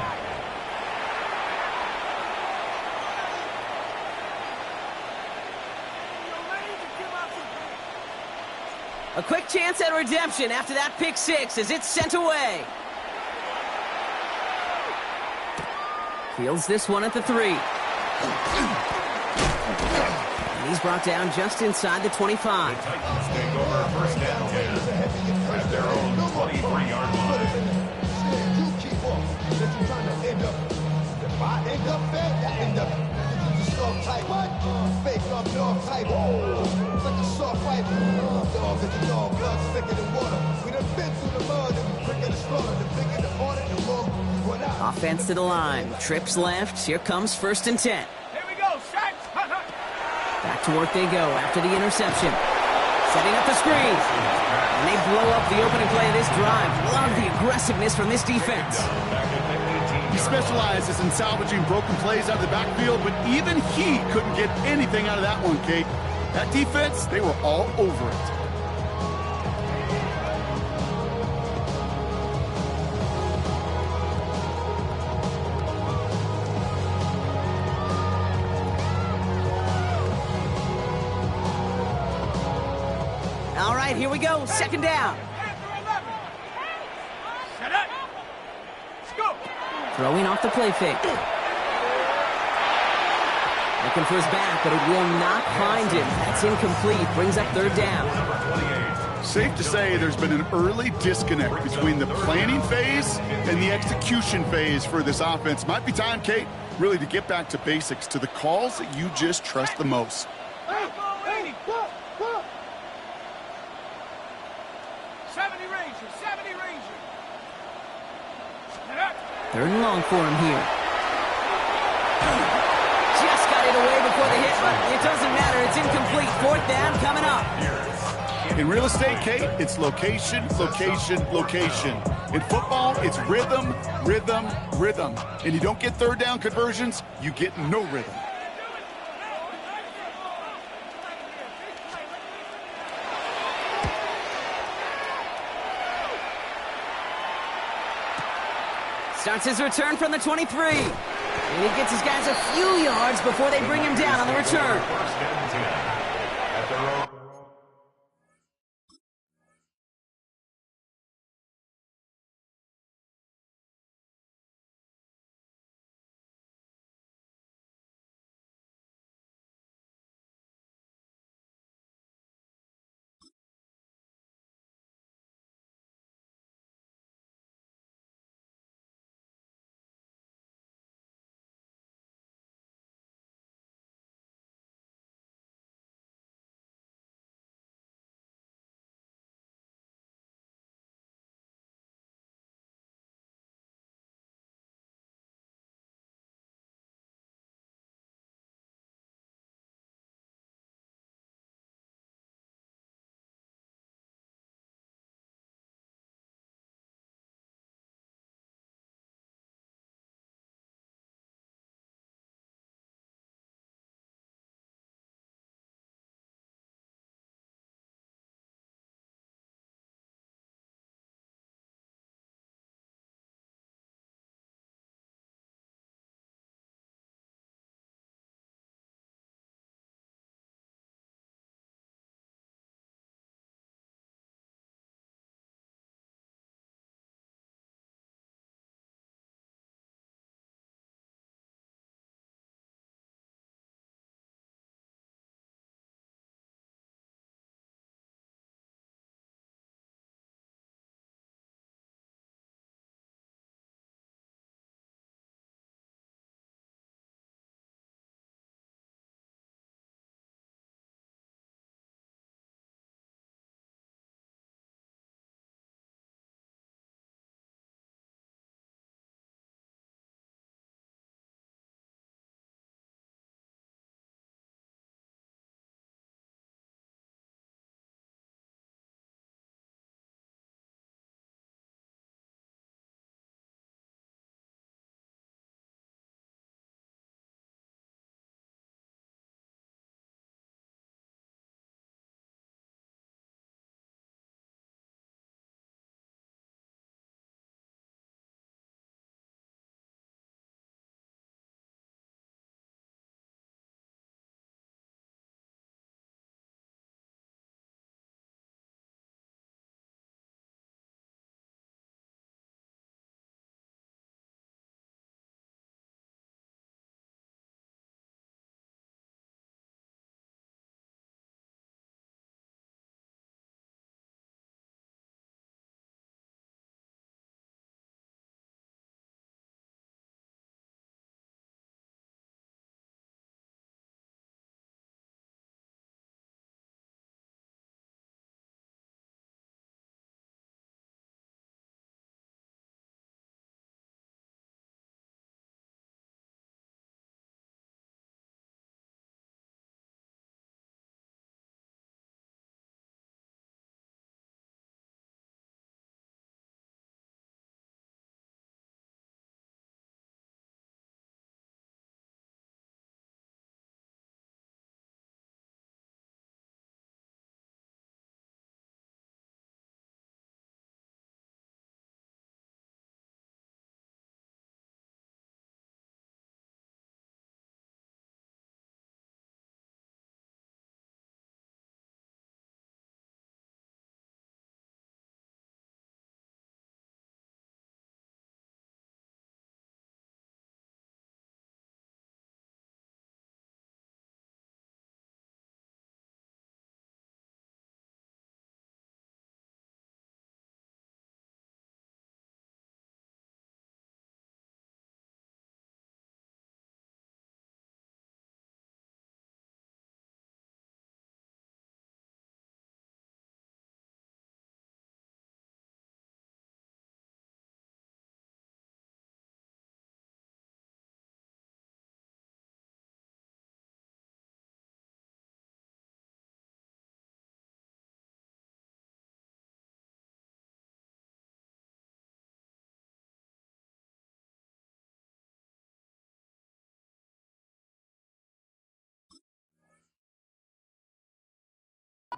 A quick chance at redemption after that pick 6 as it's sent away. Fields this one at the 3. And he's brought down just inside the 25. The Titans take over first and 10 at their own 23-yard line. You keep up. If you're trying to end up, if I end up there, I end up. You soft type. What? Fake up dog type. It's like a soft fight. Dog is a dog, blood thicker than water. We done been through the mud and we quicker to slaughter. The bigger the order, the more we run out. Offense to the line. Trips left. Here comes 1st and 10. Here we go, set. Back to work they go after the interception. Setting up the screen. And they blow up the opening play of this drive. Love the aggressiveness from this defense. He specializes in salvaging broken plays out of the backfield, but even he couldn't get anything out of that one, Kate. That defense, they were all over it. All right, here we go. 2nd down. Set up. Let's go. Throwing off the play fake. Looking for his back, but it will not find him. That's incomplete. Brings up 3rd down. Safe to say there's been an early disconnect between the planning phase and the execution phase for this offense. Might be time, Kate, really to get back to basics, to the calls that you just trust the most. 70 Ranger, 70 Ranger. 3rd and long for him here. Just got it away before the hit, but it doesn't matter. It's incomplete. 4th down coming up. In real estate, Kate, it's location, location, location. In football, it's rhythm, rhythm, rhythm. And you don't get 3rd down conversions, you get no rhythm. Starts his return from the 23. And he gets his guys a few yards before they bring him down on the return. First and 10 at their own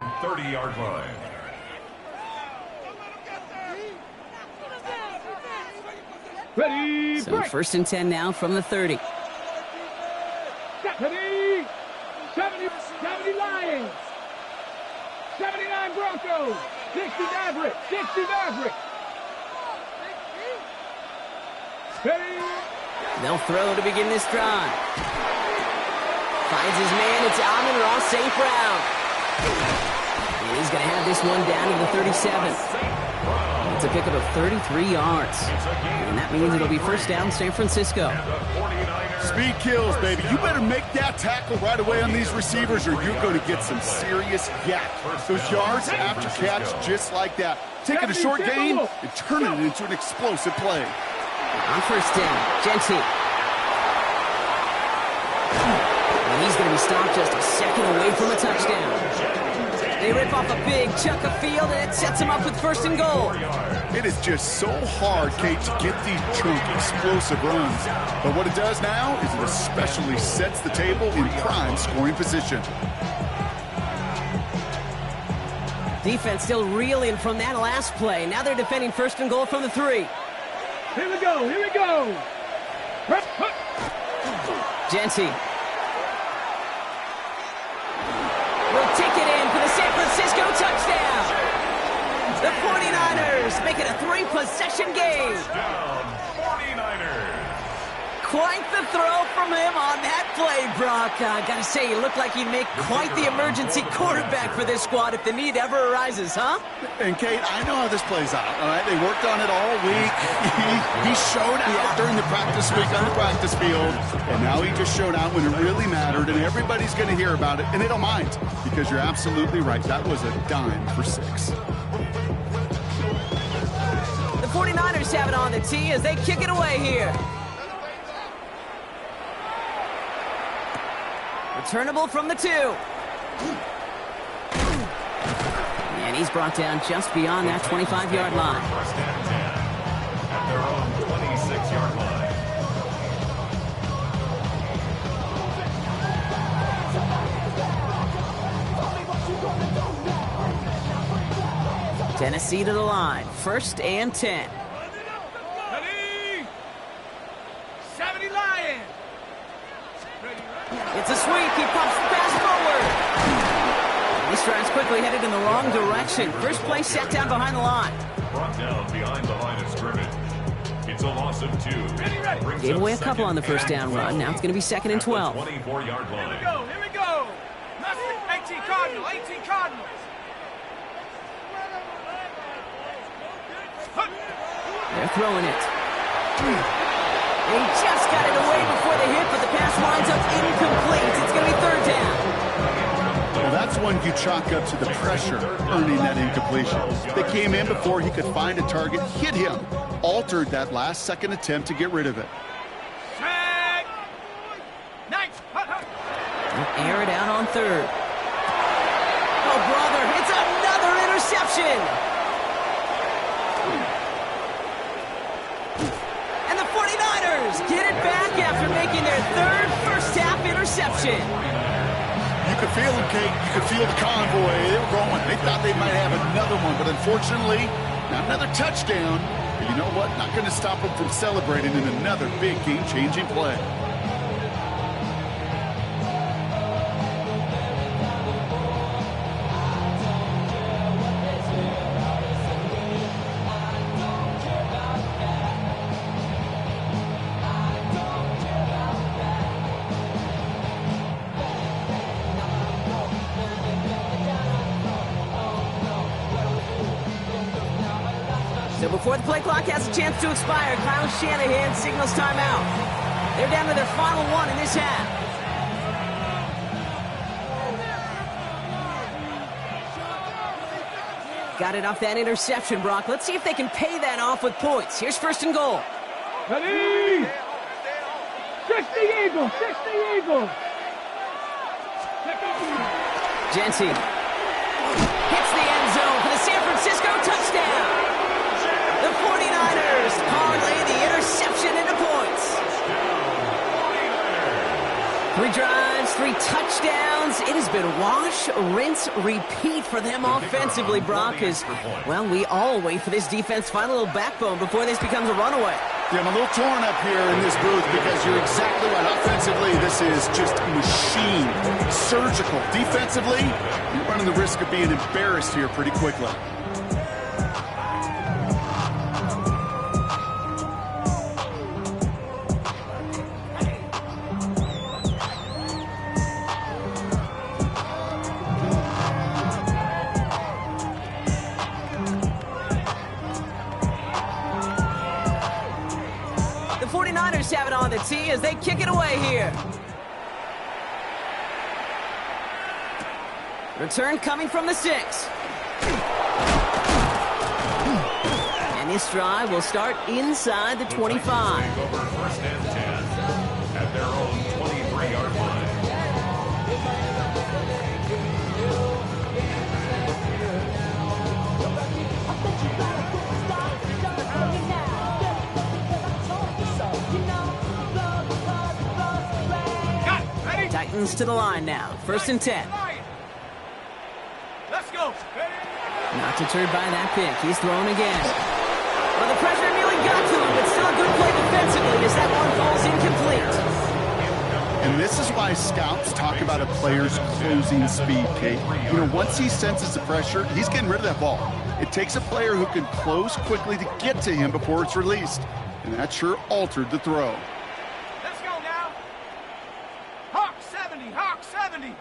30-yard line. Ready, So break. 1st and 10 now from the 30. Ready, 70 Lions. 79 Broncos. 60 Mavericks. 60 Mavericks. Ready. They'll throw to begin this drive. Finds his man. It's Amon-Ra St. Brown. And he's going to have this one down to the 37. It's a pickup of 33 yards. And that means it'll be first down San Francisco. Speed kills, baby. You better make that tackle right away on these receivers or you're going to get some serious yak. Those yards after catch just like that. Taking a short gain and turning it into an explosive play. On first down, Genty. And he's going to be stopped just a second away from a touchdown. They rip off a big chunk of field, and it sets him up with 1st and goal. It is just so hard, Kate, to get these chunk, explosive runs. But what it does now is it especially sets the table in prime scoring position. Defense still reeling from that last play. Now they're defending 1st and goal from the 3. Here we go. Here we go. Genty will take it in for the San Francisco touchdown. The 49ers make it a 3-possession game. 49ers. Quite the throw from him on that play, Brock. Gotta say, he looked like he'd make quite the emergency quarterback for this squad if the need ever arises, huh? And, Kate, I know how this plays out, all right? They worked on it all week. He showed out during the practice week on the practice field, and now he just showed out when it really mattered, and everybody's going to hear about it, and they don't mind, because you're absolutely right. That was a dime for 6. The 49ers have it on the tee as they kick it away here. Returnable from the 2. And he's brought down just beyond that 25-yard line. First and 10 at their own 26-yard line. Tennessee to the line. 1st and 10. Ready. 70 Lions. It's a sweep. He pops the pass forward. This drive's quickly headed in the wrong direction. First play set down behind the line. Brought down behind the line of scrimmage. It's a loss of 2. Gave away a couple on the first down run. Now it's going to be 2nd and 12. 24-yard line. Here we go. Here we go. 18 Cardinals. 18 Cardinals. They're throwing it. He just got it away before the hit, but the pass winds up incomplete. It's going to be 3rd down. Well, that's one you chalk up to the pressure earning that incompletion. They came in before he could find a target, hit him, altered that last-second attempt to get rid of it. They'll air it out on 3rd. Oh, brother, it's another interception. And the 49ers get it back after making their 3rd first-half interception. You could feel them, Kate. You could feel the convoy. They were going. They thought they might have another one, but unfortunately, not another touchdown. But you know what? Not going to stop them from celebrating in another big game-changing play. So before the play clock has a chance to expire, Kyle Shanahan signals timeout. They're down to their final one in this half. Got it off that interception, Brock. Let's see if they can pay that off with points. Here's 1st and goal. Ready. 60 Eagles. 60 Eagles. Genty hits the end zone for the San Francisco touchdown. The 49ers parlay the interception into points. 3 drives, 3 touchdowns it has been wash, rinse, repeat for them offensively, Brock, as, well, we all wait for this defense to find a little backbone before this becomes a runaway. Yeah, I'm a little torn up here in this booth because you're exactly right. Offensively, this is just machine, surgical. Defensively, you're running the risk of being embarrassed here pretty quickly. The 49ers have it on the tee as they kick it away here. Return coming from the 6. And this drive will start inside the 25. Over first and 10 at their own 23-yard line. Titans to the line now. First and 10. Let's go. Not deterred by that pick. He's thrown again. Well, the pressure nearly got to him, but still a good play defensively as that one falls incomplete. And this is why scouts talk about a player's closing speed, Kate. You know, once he senses the pressure, he's getting rid of that ball. It takes a player who can close quickly to get to him before it's released. And that sure altered the throw. Let's go now. Hawk 70. Hawk 70.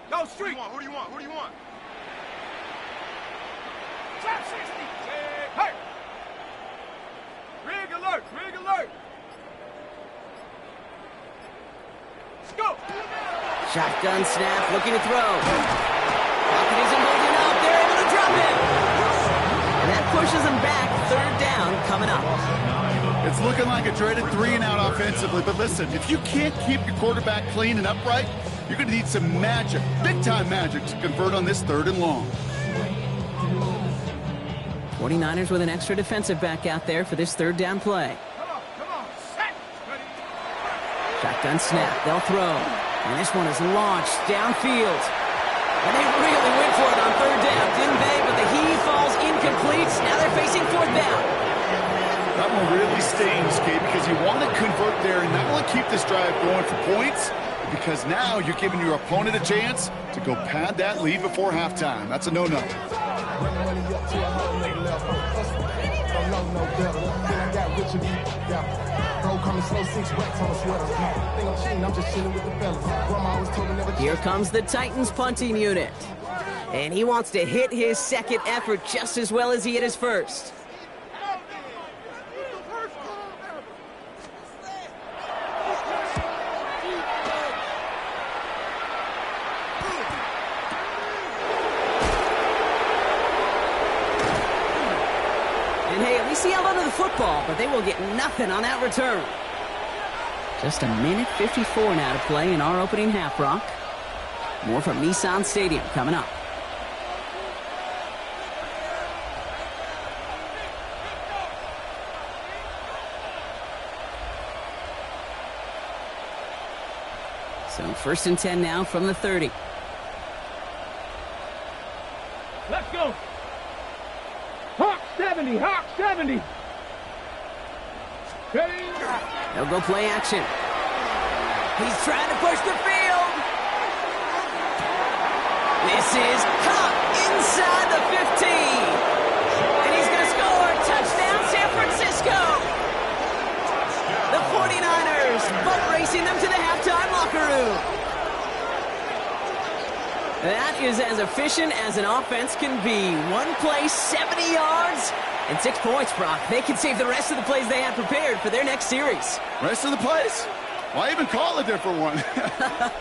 Go street. Who do you want? Who do you want? Trap 60. Hey. Rig alert. Rig alert. Let's go. Shotgun snap, looking to throw. Pocket isn't holding up. They're able to drop him. And that pushes them back. Third down coming up. It's looking like a dreaded 3-and-out offensively, but listen, if you can't keep your quarterback clean and upright, you're going to need some magic, big-time magic, to convert on this 3rd and long. 49ers with an extra defensive back out there for this 3rd down play. Come on. Set. Ready. Shotgun snap, they'll throw. And this one is launched downfield. And they really went for it on 3rd down, didn't they? But the heave falls incomplete. Now they're facing 4th down. That one really stings, Kate, because you want to convert there and not only keep this drive going for points, because now you're giving your opponent a chance to go pad that lead before halftime. That's a no-no. Here comes the Titans punting unit. And he wants to hit his second effort just as well as he hit his first. And hey, at least he held onto the football, but they will get nothing on that return. Just a minute 54 now to play in our opening half, Brock. More from Nissan Stadium coming up. So 1st and 10 now from the 30. Let's go. Hawk 70. Hawk 70. Ready. They'll go play action. He's trying to push the field. This is caught inside the 15. And he's going to score. Touchdown, San Francisco. The 49ers boat racing them to the halftime locker room. That is as efficient as an offense can be. One play, 70 yards, and 6 points, Brock. They can save the rest of the plays they had prepared for their next series. Rest of the plays? Why even call a different one?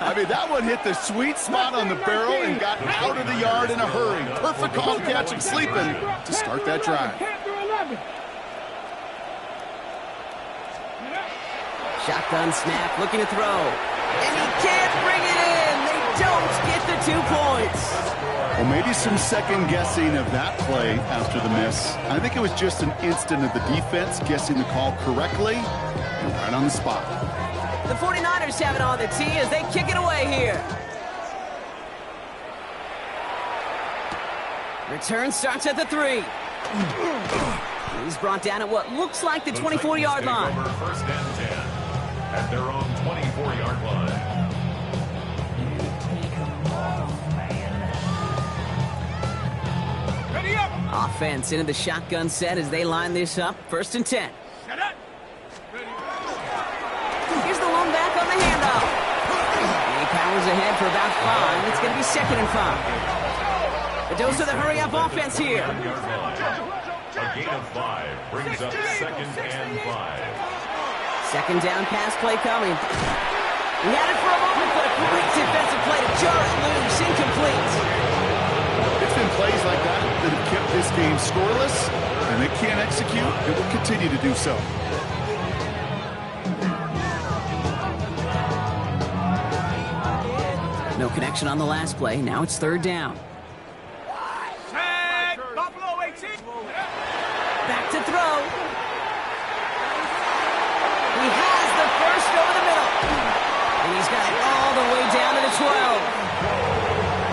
I mean, that one hit the sweet spot on the barrel and got out of the yard in a hurry. Perfect call to catch him sleeping to start that drive. Shotgun snap, looking to throw. And he can't bring it in. They don't get the 2 points. Well, maybe some second guessing of that play after the miss. I think it was just an instant of the defense guessing the call correctly and right on the spot. The 49ers 49ers have it on the tee as they kick it away here. Return starts at the 3. He's brought down at what looks like the 24-yard line. First and 10 at their own 24-yard line. Ready up. Offense into the shotgun set as they line this up. First and 10. Set up. Here's the lone back on the handoff. And he powers ahead for about 5. It's going to be 2nd and 5. The dose of the hurry-up offense here. A gain of 5 brings up 2nd and 5. Second down pass play coming. He had it for a moment, but a great defensive play to jar it loose. Incomplete. It's been plays like that that have kept this game scoreless, and they can't execute. It will continue to do so. No connection on the last play. Now it's 3rd down. Set. Buffalo 18. Back to throw. He has the first over the middle. And he's got it all the way down to the 12.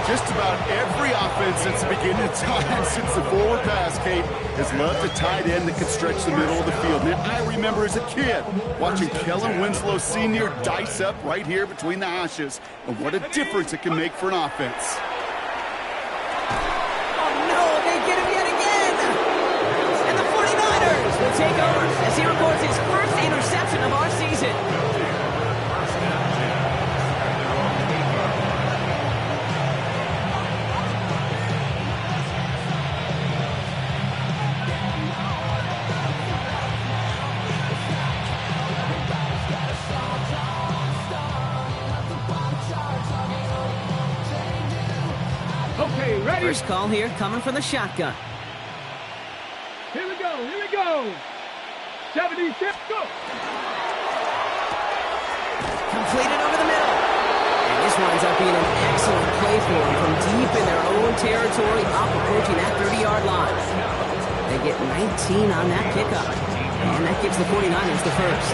Just about every offense since the beginning of time, since the forward pass, Kate, has loved a tight end that could stretch the middle of the field. And I remember as a kid watching Kellen Winslow Sr. dice up right here between the hashes. And what a difference it can make for an offense. Oh, no, they get him yet again. And the 49ers will take over as he records his first interception of our season. Okay, ready. First call here coming from the shotgun. Here we go. Here we go. 76. Go. Completed over the middle. And this winds up being an excellent play for them from deep in their own territory, up approaching that 30-yard line. They get 19 on that pickup. And that gives the 49ers the first.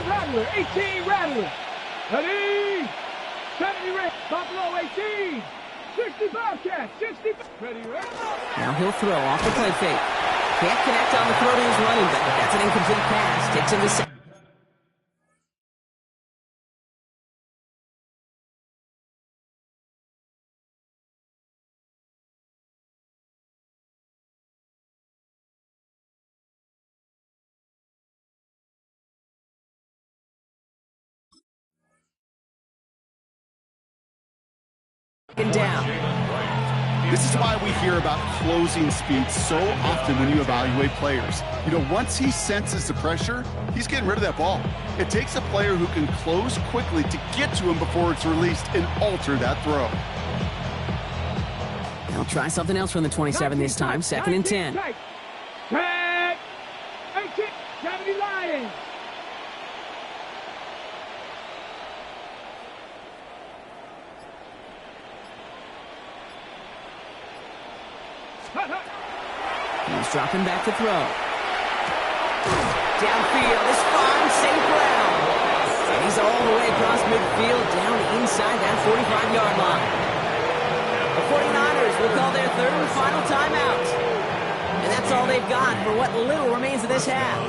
Rattler, 18 Rattler. Ready? 70 Red, Buffalo 18. 65 Cats, 65. Ready, ready. Now he'll throw off the play fake. Can't connect on the throw to his running back. That's an incomplete pass. Takes him to 7. Down. This is why we hear about closing speed so often when you evaluate players. You know, once he senses the pressure, he's getting rid of that ball. It takes a player who can close quickly to get to him before it's released and alter that throw. They'll try something else from the 27 this time. 2nd and 10. Set. 18, 70 Lions. He's dropping back to throw. Downfield is fine, St. Brown. And he's all the way across midfield, down inside that 45-yard line. The 49ers will call their 3rd and final timeout. And that's all they've got for what little remains of this half.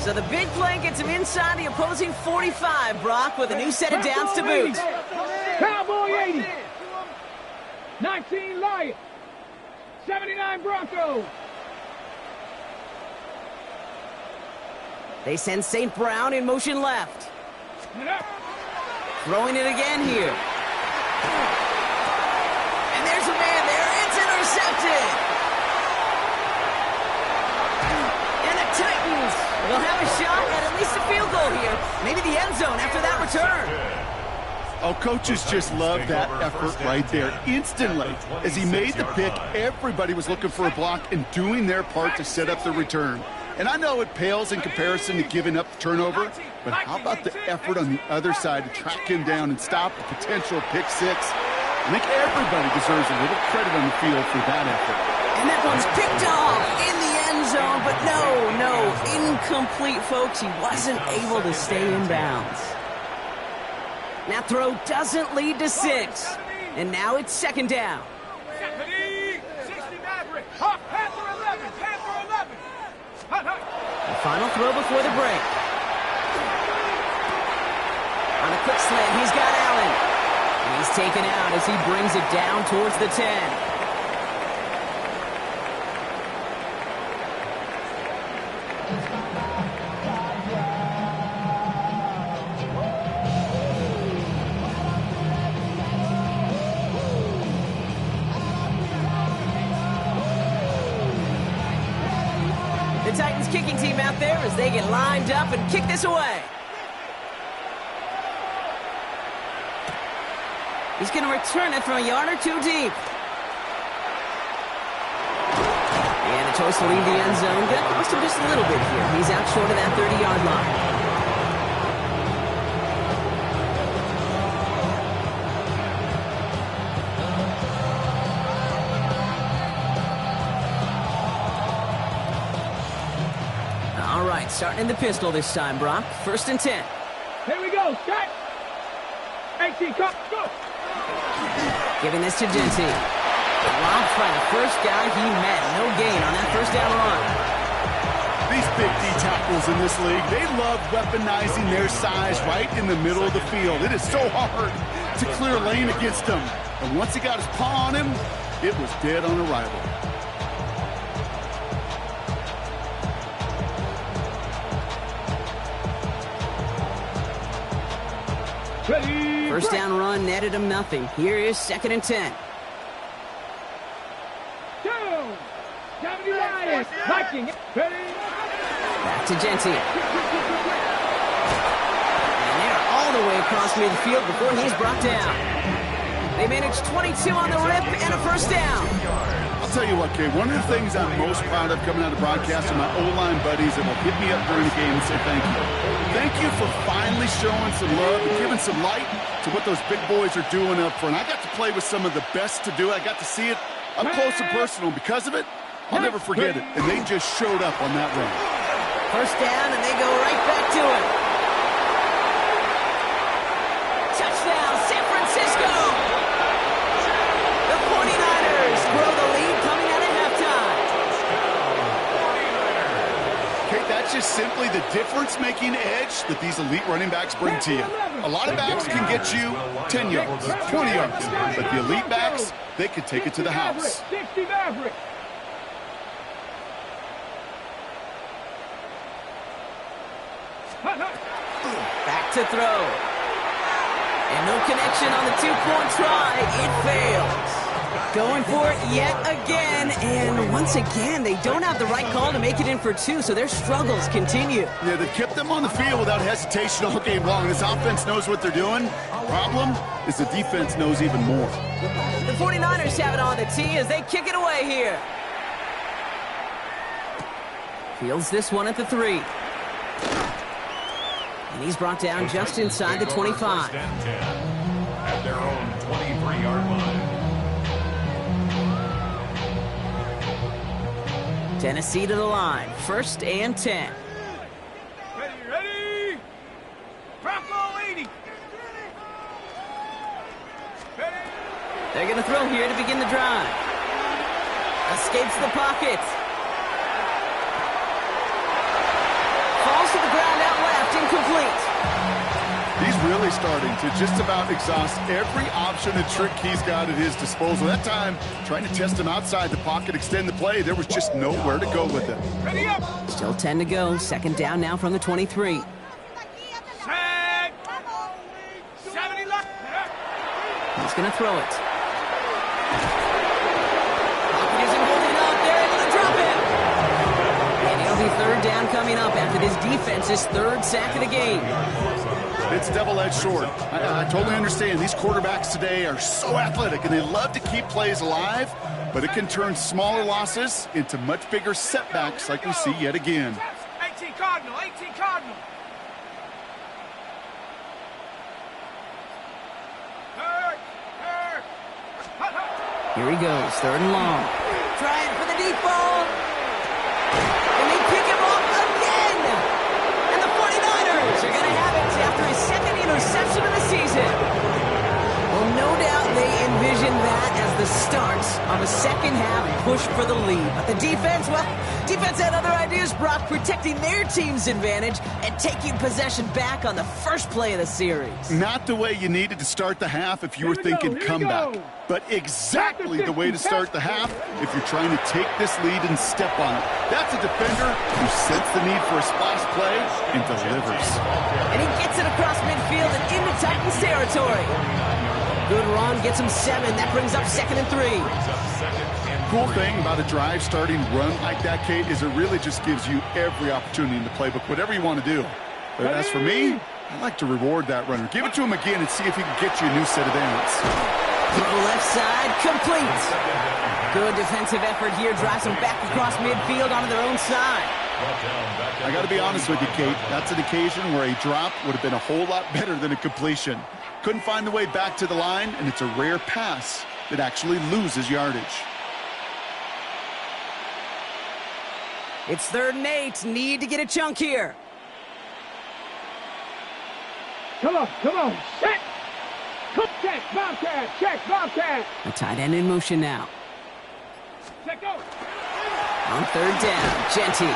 So the big play gets him inside the opposing 45, Brock, with a new set of downs to boot. Cowboy 80. 19 Lions. 79 Broncos. They send St. Brown in motion left. Throwing it again here. And there's a man there. It's intercepted. And the Titans will have a shot at least a field goal here. Maybe the end zone after that return. Oh, coaches just love that effort right there. Instantly, as he made the pick, everybody was looking for a block and doing their part to set up the return. And I know it pales in comparison to giving up the turnover, but how about the effort on the other side to track him down and stop the potential pick six? I think everybody deserves a little credit on the field for that effort. And that one's picked off in the end zone, but no, incomplete, folks. He wasn't able to stay in bounds. That throw doesn't lead to 6. And now it's second down. 60 Maverick. Panther 11. The final throw before the break. On a quick slant, he's got Allen. And he's taken out as he brings it down towards the 10. The Titans kicking team out there as they get lined up and kick this away. He's going to return it from a yard or two deep. And a choice to leave the end zone. Going to cost him just a little bit here. He's out short of that 30-yard line. Starting in the pistol this time, Brock. 1st and 10. Here we go, Scott. 18, go. Giving this to Genty. Robbed by the first guy he met. No gain on that first down run. These big D tackles in this league, they love weaponizing their size right in the middle of the field. It is so hard to clear lane against them. And once he got his paw on him, it was dead on arrival. First down run netted him nothing. Here is 2nd and 10. Viking. Back to Genty. And they're all the way across midfield before he's brought down. They managed 22 on the rip and a first down. I'll tell you what, Kay, one of the things I'm most proud of coming out of broadcast are my O-line buddies that will hit me up during the game and say thank you. Thank you for finally showing some love and giving some light to what those big boys are doing up front. I got to play with some of the best to do it. I got to see it up close and personal. Because of it, I'll never forget it. And they just showed up on that run. First down, and they go right back to it. Touchdown, San Francisco! The 49ers grow the lead coming out of halftime. Okay, that's just simply the difference-making edge that these elite running backs bring to you. A lot of backs can get you 10 yards, 20 yards, but the elite backs, they can take it to the house. 60 Maverick. Back to throw. And no connection on the two-point try. It fails. Going for it yet again. And once again, they don't have the right call to make it in for 2, so their struggles continue. Yeah, they've kept them on the field without hesitation all game long. This offense knows what they're doing. Problem is the defense knows even more. The 49ers have it on the tee as they kick it away here. Fields this one at the 3. And he's brought down just inside the 25. At their own 23-yard line. Tennessee to the line. 1st and 10. Ready? Bronco 80. They're going to throw here to begin the drive. Escapes the pocket. Falls to the ground out left, incomplete. He's really starting to just about exhaust every option and trick he's got at his disposal. That time, trying to test him outside the pocket, extend the play, there was just nowhere to go with it. Ready up. Still 10 to go. 2nd down now from the 23. Set. 70 left. He's going to throw it. Pocket isn't holding up. They're able to drop it. And he'll be third down coming up after this defense's third sack of the game. It's double-edged sword. I totally understand. These quarterbacks today are so athletic, and they love to keep plays alive, but it can turn smaller losses into much bigger setbacks like we see yet again. 18 Cardinal, 18 Cardinal. Here he goes, third and long. Trying for the deep ball. And they pick him off again. And the 49ers are going to have it after his second interception of the season. Well, no doubt they envision that as the start of a second half push for the lead. But the defense, well, defense had other ideas, Brock, protecting their team's advantage and taking possession back on the first play of the series. Not the way you needed to start the half if you were thinking comeback, but exactly the way to start the half if you're trying to take this lead and step on it. That's a defender who sensed the need for a splash play and delivers. And he gets it across midfield and into Titans territory. Good run, gets him 7. That brings up 2nd and 3. Cool thing about a drive starting run like that, Kate, is it really just gives you every opportunity in the playbook, whatever you want to do. But as for me, I like to reward that runner. Give it to him again and see if he can get you a new set of downs. To the left side, complete. Good defensive effort here, drives them back across midfield onto their own side. I got to be honest with you, Kate. That's an occasion where a drop would have been a whole lot better than a completion. Couldn't find the way back to the line, and it's a rare pass that actually loses yardage. It's 3rd and 8. Need to get a chunk here. Come on, set. Check, Bobcat, check, Bobcat. A tight end in motion now. Check out. On 3rd down, Genty.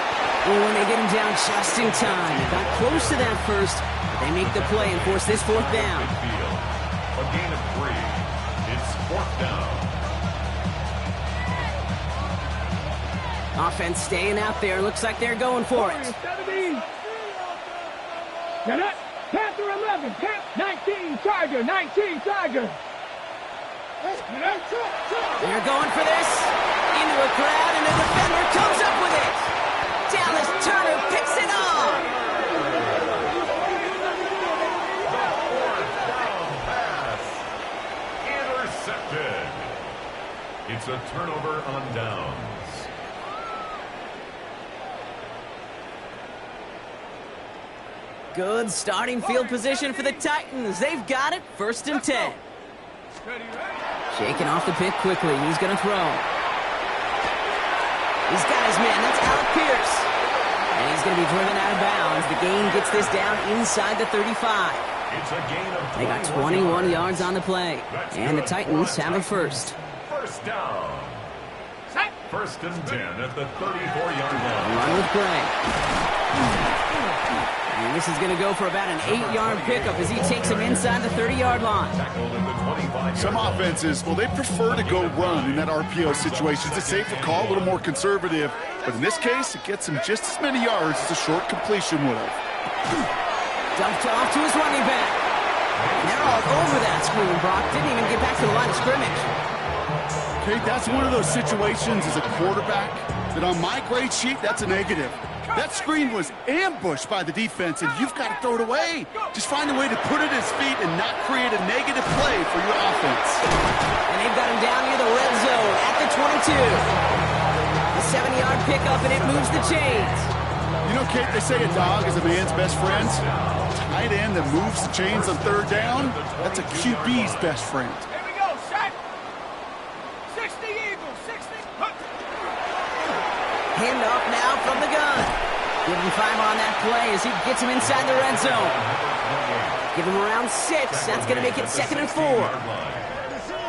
Oh, and they get him down just in time. They got close to that first, but they make the play and force this 4th down. A gain of 3. It's 4th down. Offense staying out there. Looks like they're going for it. 17. Get it. Panther 11. 19 Tiger. 19 Tiger. They're going for this. Into a crowd, and the defender comes up with it. Dallas Turner picks it off. Intercepted. It's a turnover on downs. Good starting field position for the Titans. They've got it. 1st and 10. Shaking off the pick quickly. He's going to throw. He's got his man. That's Alec Pierce. And he's going to be driven out of bounds. The gain gets this down inside the 35. It's a gain of 21. They got 21 yards on the play. And the Titans have a first. 1st down. 1st and 10 at the 34-yard line. Run with Gray. And this is going to go for about an 8-yard pickup as he takes him inside the 30-yard line. Some offenses, well, they prefer to go run in that RPO situation. It's a safer call, a little more conservative. But in this case, it gets him just as many yards as a short completion would have. Dumped off to his running back. And they're all over that screen. Brock didn't even get back to the line of scrimmage. Okay, that's one of those situations as a quarterback that on my grade sheet, that's a negative. That screen was ambushed by the defense, and you've got to throw it away. Just find a way to put it at his feet and not create a negative play for your offense. And they've got him down near the red zone at the 22. A 7-yard pickup, and it moves the chains. You know, Kate, they say a dog is a man's best friend. Tight end that moves the chains on 3rd down, that's a QB's best friend. Here we go, set. 60 Eagles, 60. Handoff now from the gun. Give him 5 on that play as he gets him inside the red zone. Give him around 6. That's going to make it 2nd and 4.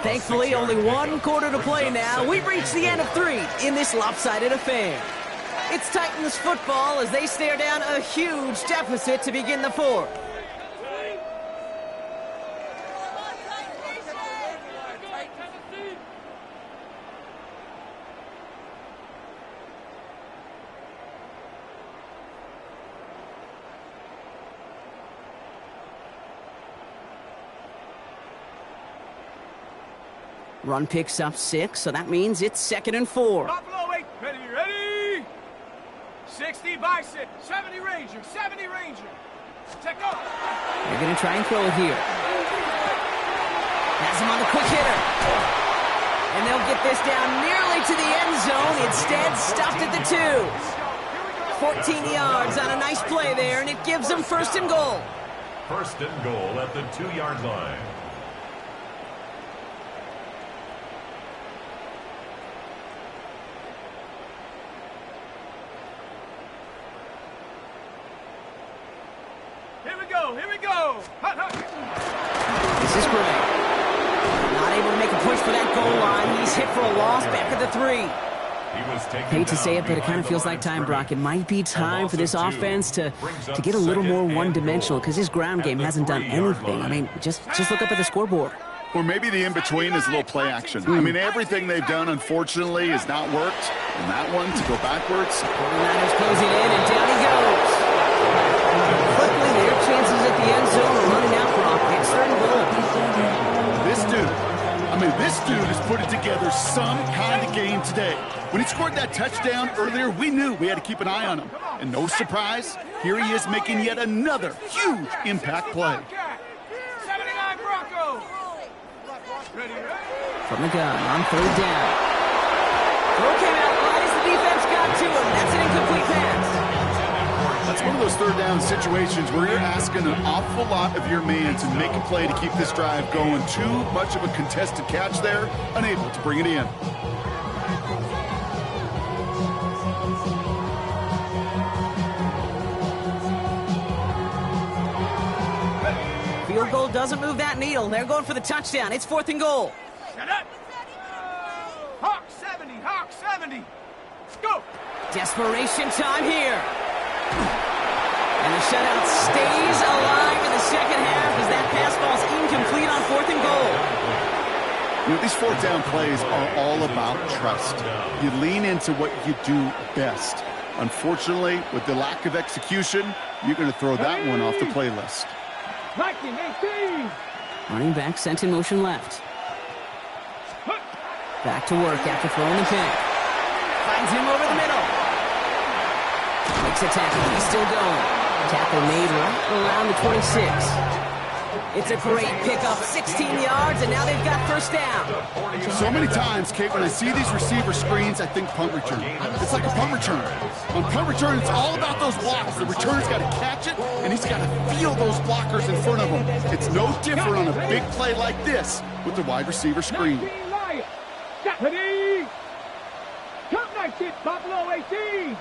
Thankfully, only 1 quarter to play now. We've reached the end of 3 in this lopsided affair. It's Titans football as they stare down a huge deficit to begin the 4th. Run picks up 6, so that means it's 2nd and 4. Buffalo 8, ready. 60 60 bicep, 70 Ranger, 70 Ranger. Check off. They're going to try and throw it here. Has him on the quick hitter. And they'll get this down nearly to the end zone. Instead, stopped at the 2. 14 yards on a nice play there, and it gives them first and goal. First and goal at the 2-yard line. Here we go. Hut, hut. This is great. Not able to make a push for that goal line. He's hit for a loss back at the 3. Hate to say it, but it kind of feels like time, Brock. It might be time for this offense to get a little more one-dimensional because his ground game hasn't done anything. I mean, just look up at the scoreboard. Or maybe the in-between is a little play action. I mean, everything they've done, unfortunately, has not worked. And that one, to go backwards. 49ers closing in, and down he goes. Quickly, their chances at the end zone are running out, Brock. It's third and goal. This dude has put it together some kind of game today. When he scored that touchdown earlier, we knew we had to keep an eye on him. And no surprise, here he is making yet another huge impact play. 79 Broncos. Ready. From the gun on third down. Throw came out right as the defense got to him. That's an incomplete pass. That's one of those third down situations where you're asking an awful lot of your man to make a play to keep this drive going. Too much of a contested catch there, unable to bring it in. Field goal doesn't move that needle. They're going for the touchdown. It's fourth and goal. Shut up. Hawk 70, Hawk 70. Go. Desperation time here. And the shutout stays alive in the second half as that pass falls incomplete on fourth and goal. You know, these fourth down plays are all about trust. You lean into what you do best. Unfortunately, with the lack of execution, you're going to throw that one off the playlist. Viking 18. Running back sent in motion left. Back to work after throwing the pick. Finds him over the middle. Makes a tackle. He's still going. Tackle made right around the 26. It's a great pickup, 16 yards, and now they've got first down. So many times, Kate, when I see these receiver screens, I think punt return. It's like a punt return. On punt return, it's all about those blocks. The returner's got to catch it, and he's got to feel those blockers in front of him. It's no different on a big play like this with the wide receiver screen. 19 Lions. Ready. Top 19, Buffalo 18.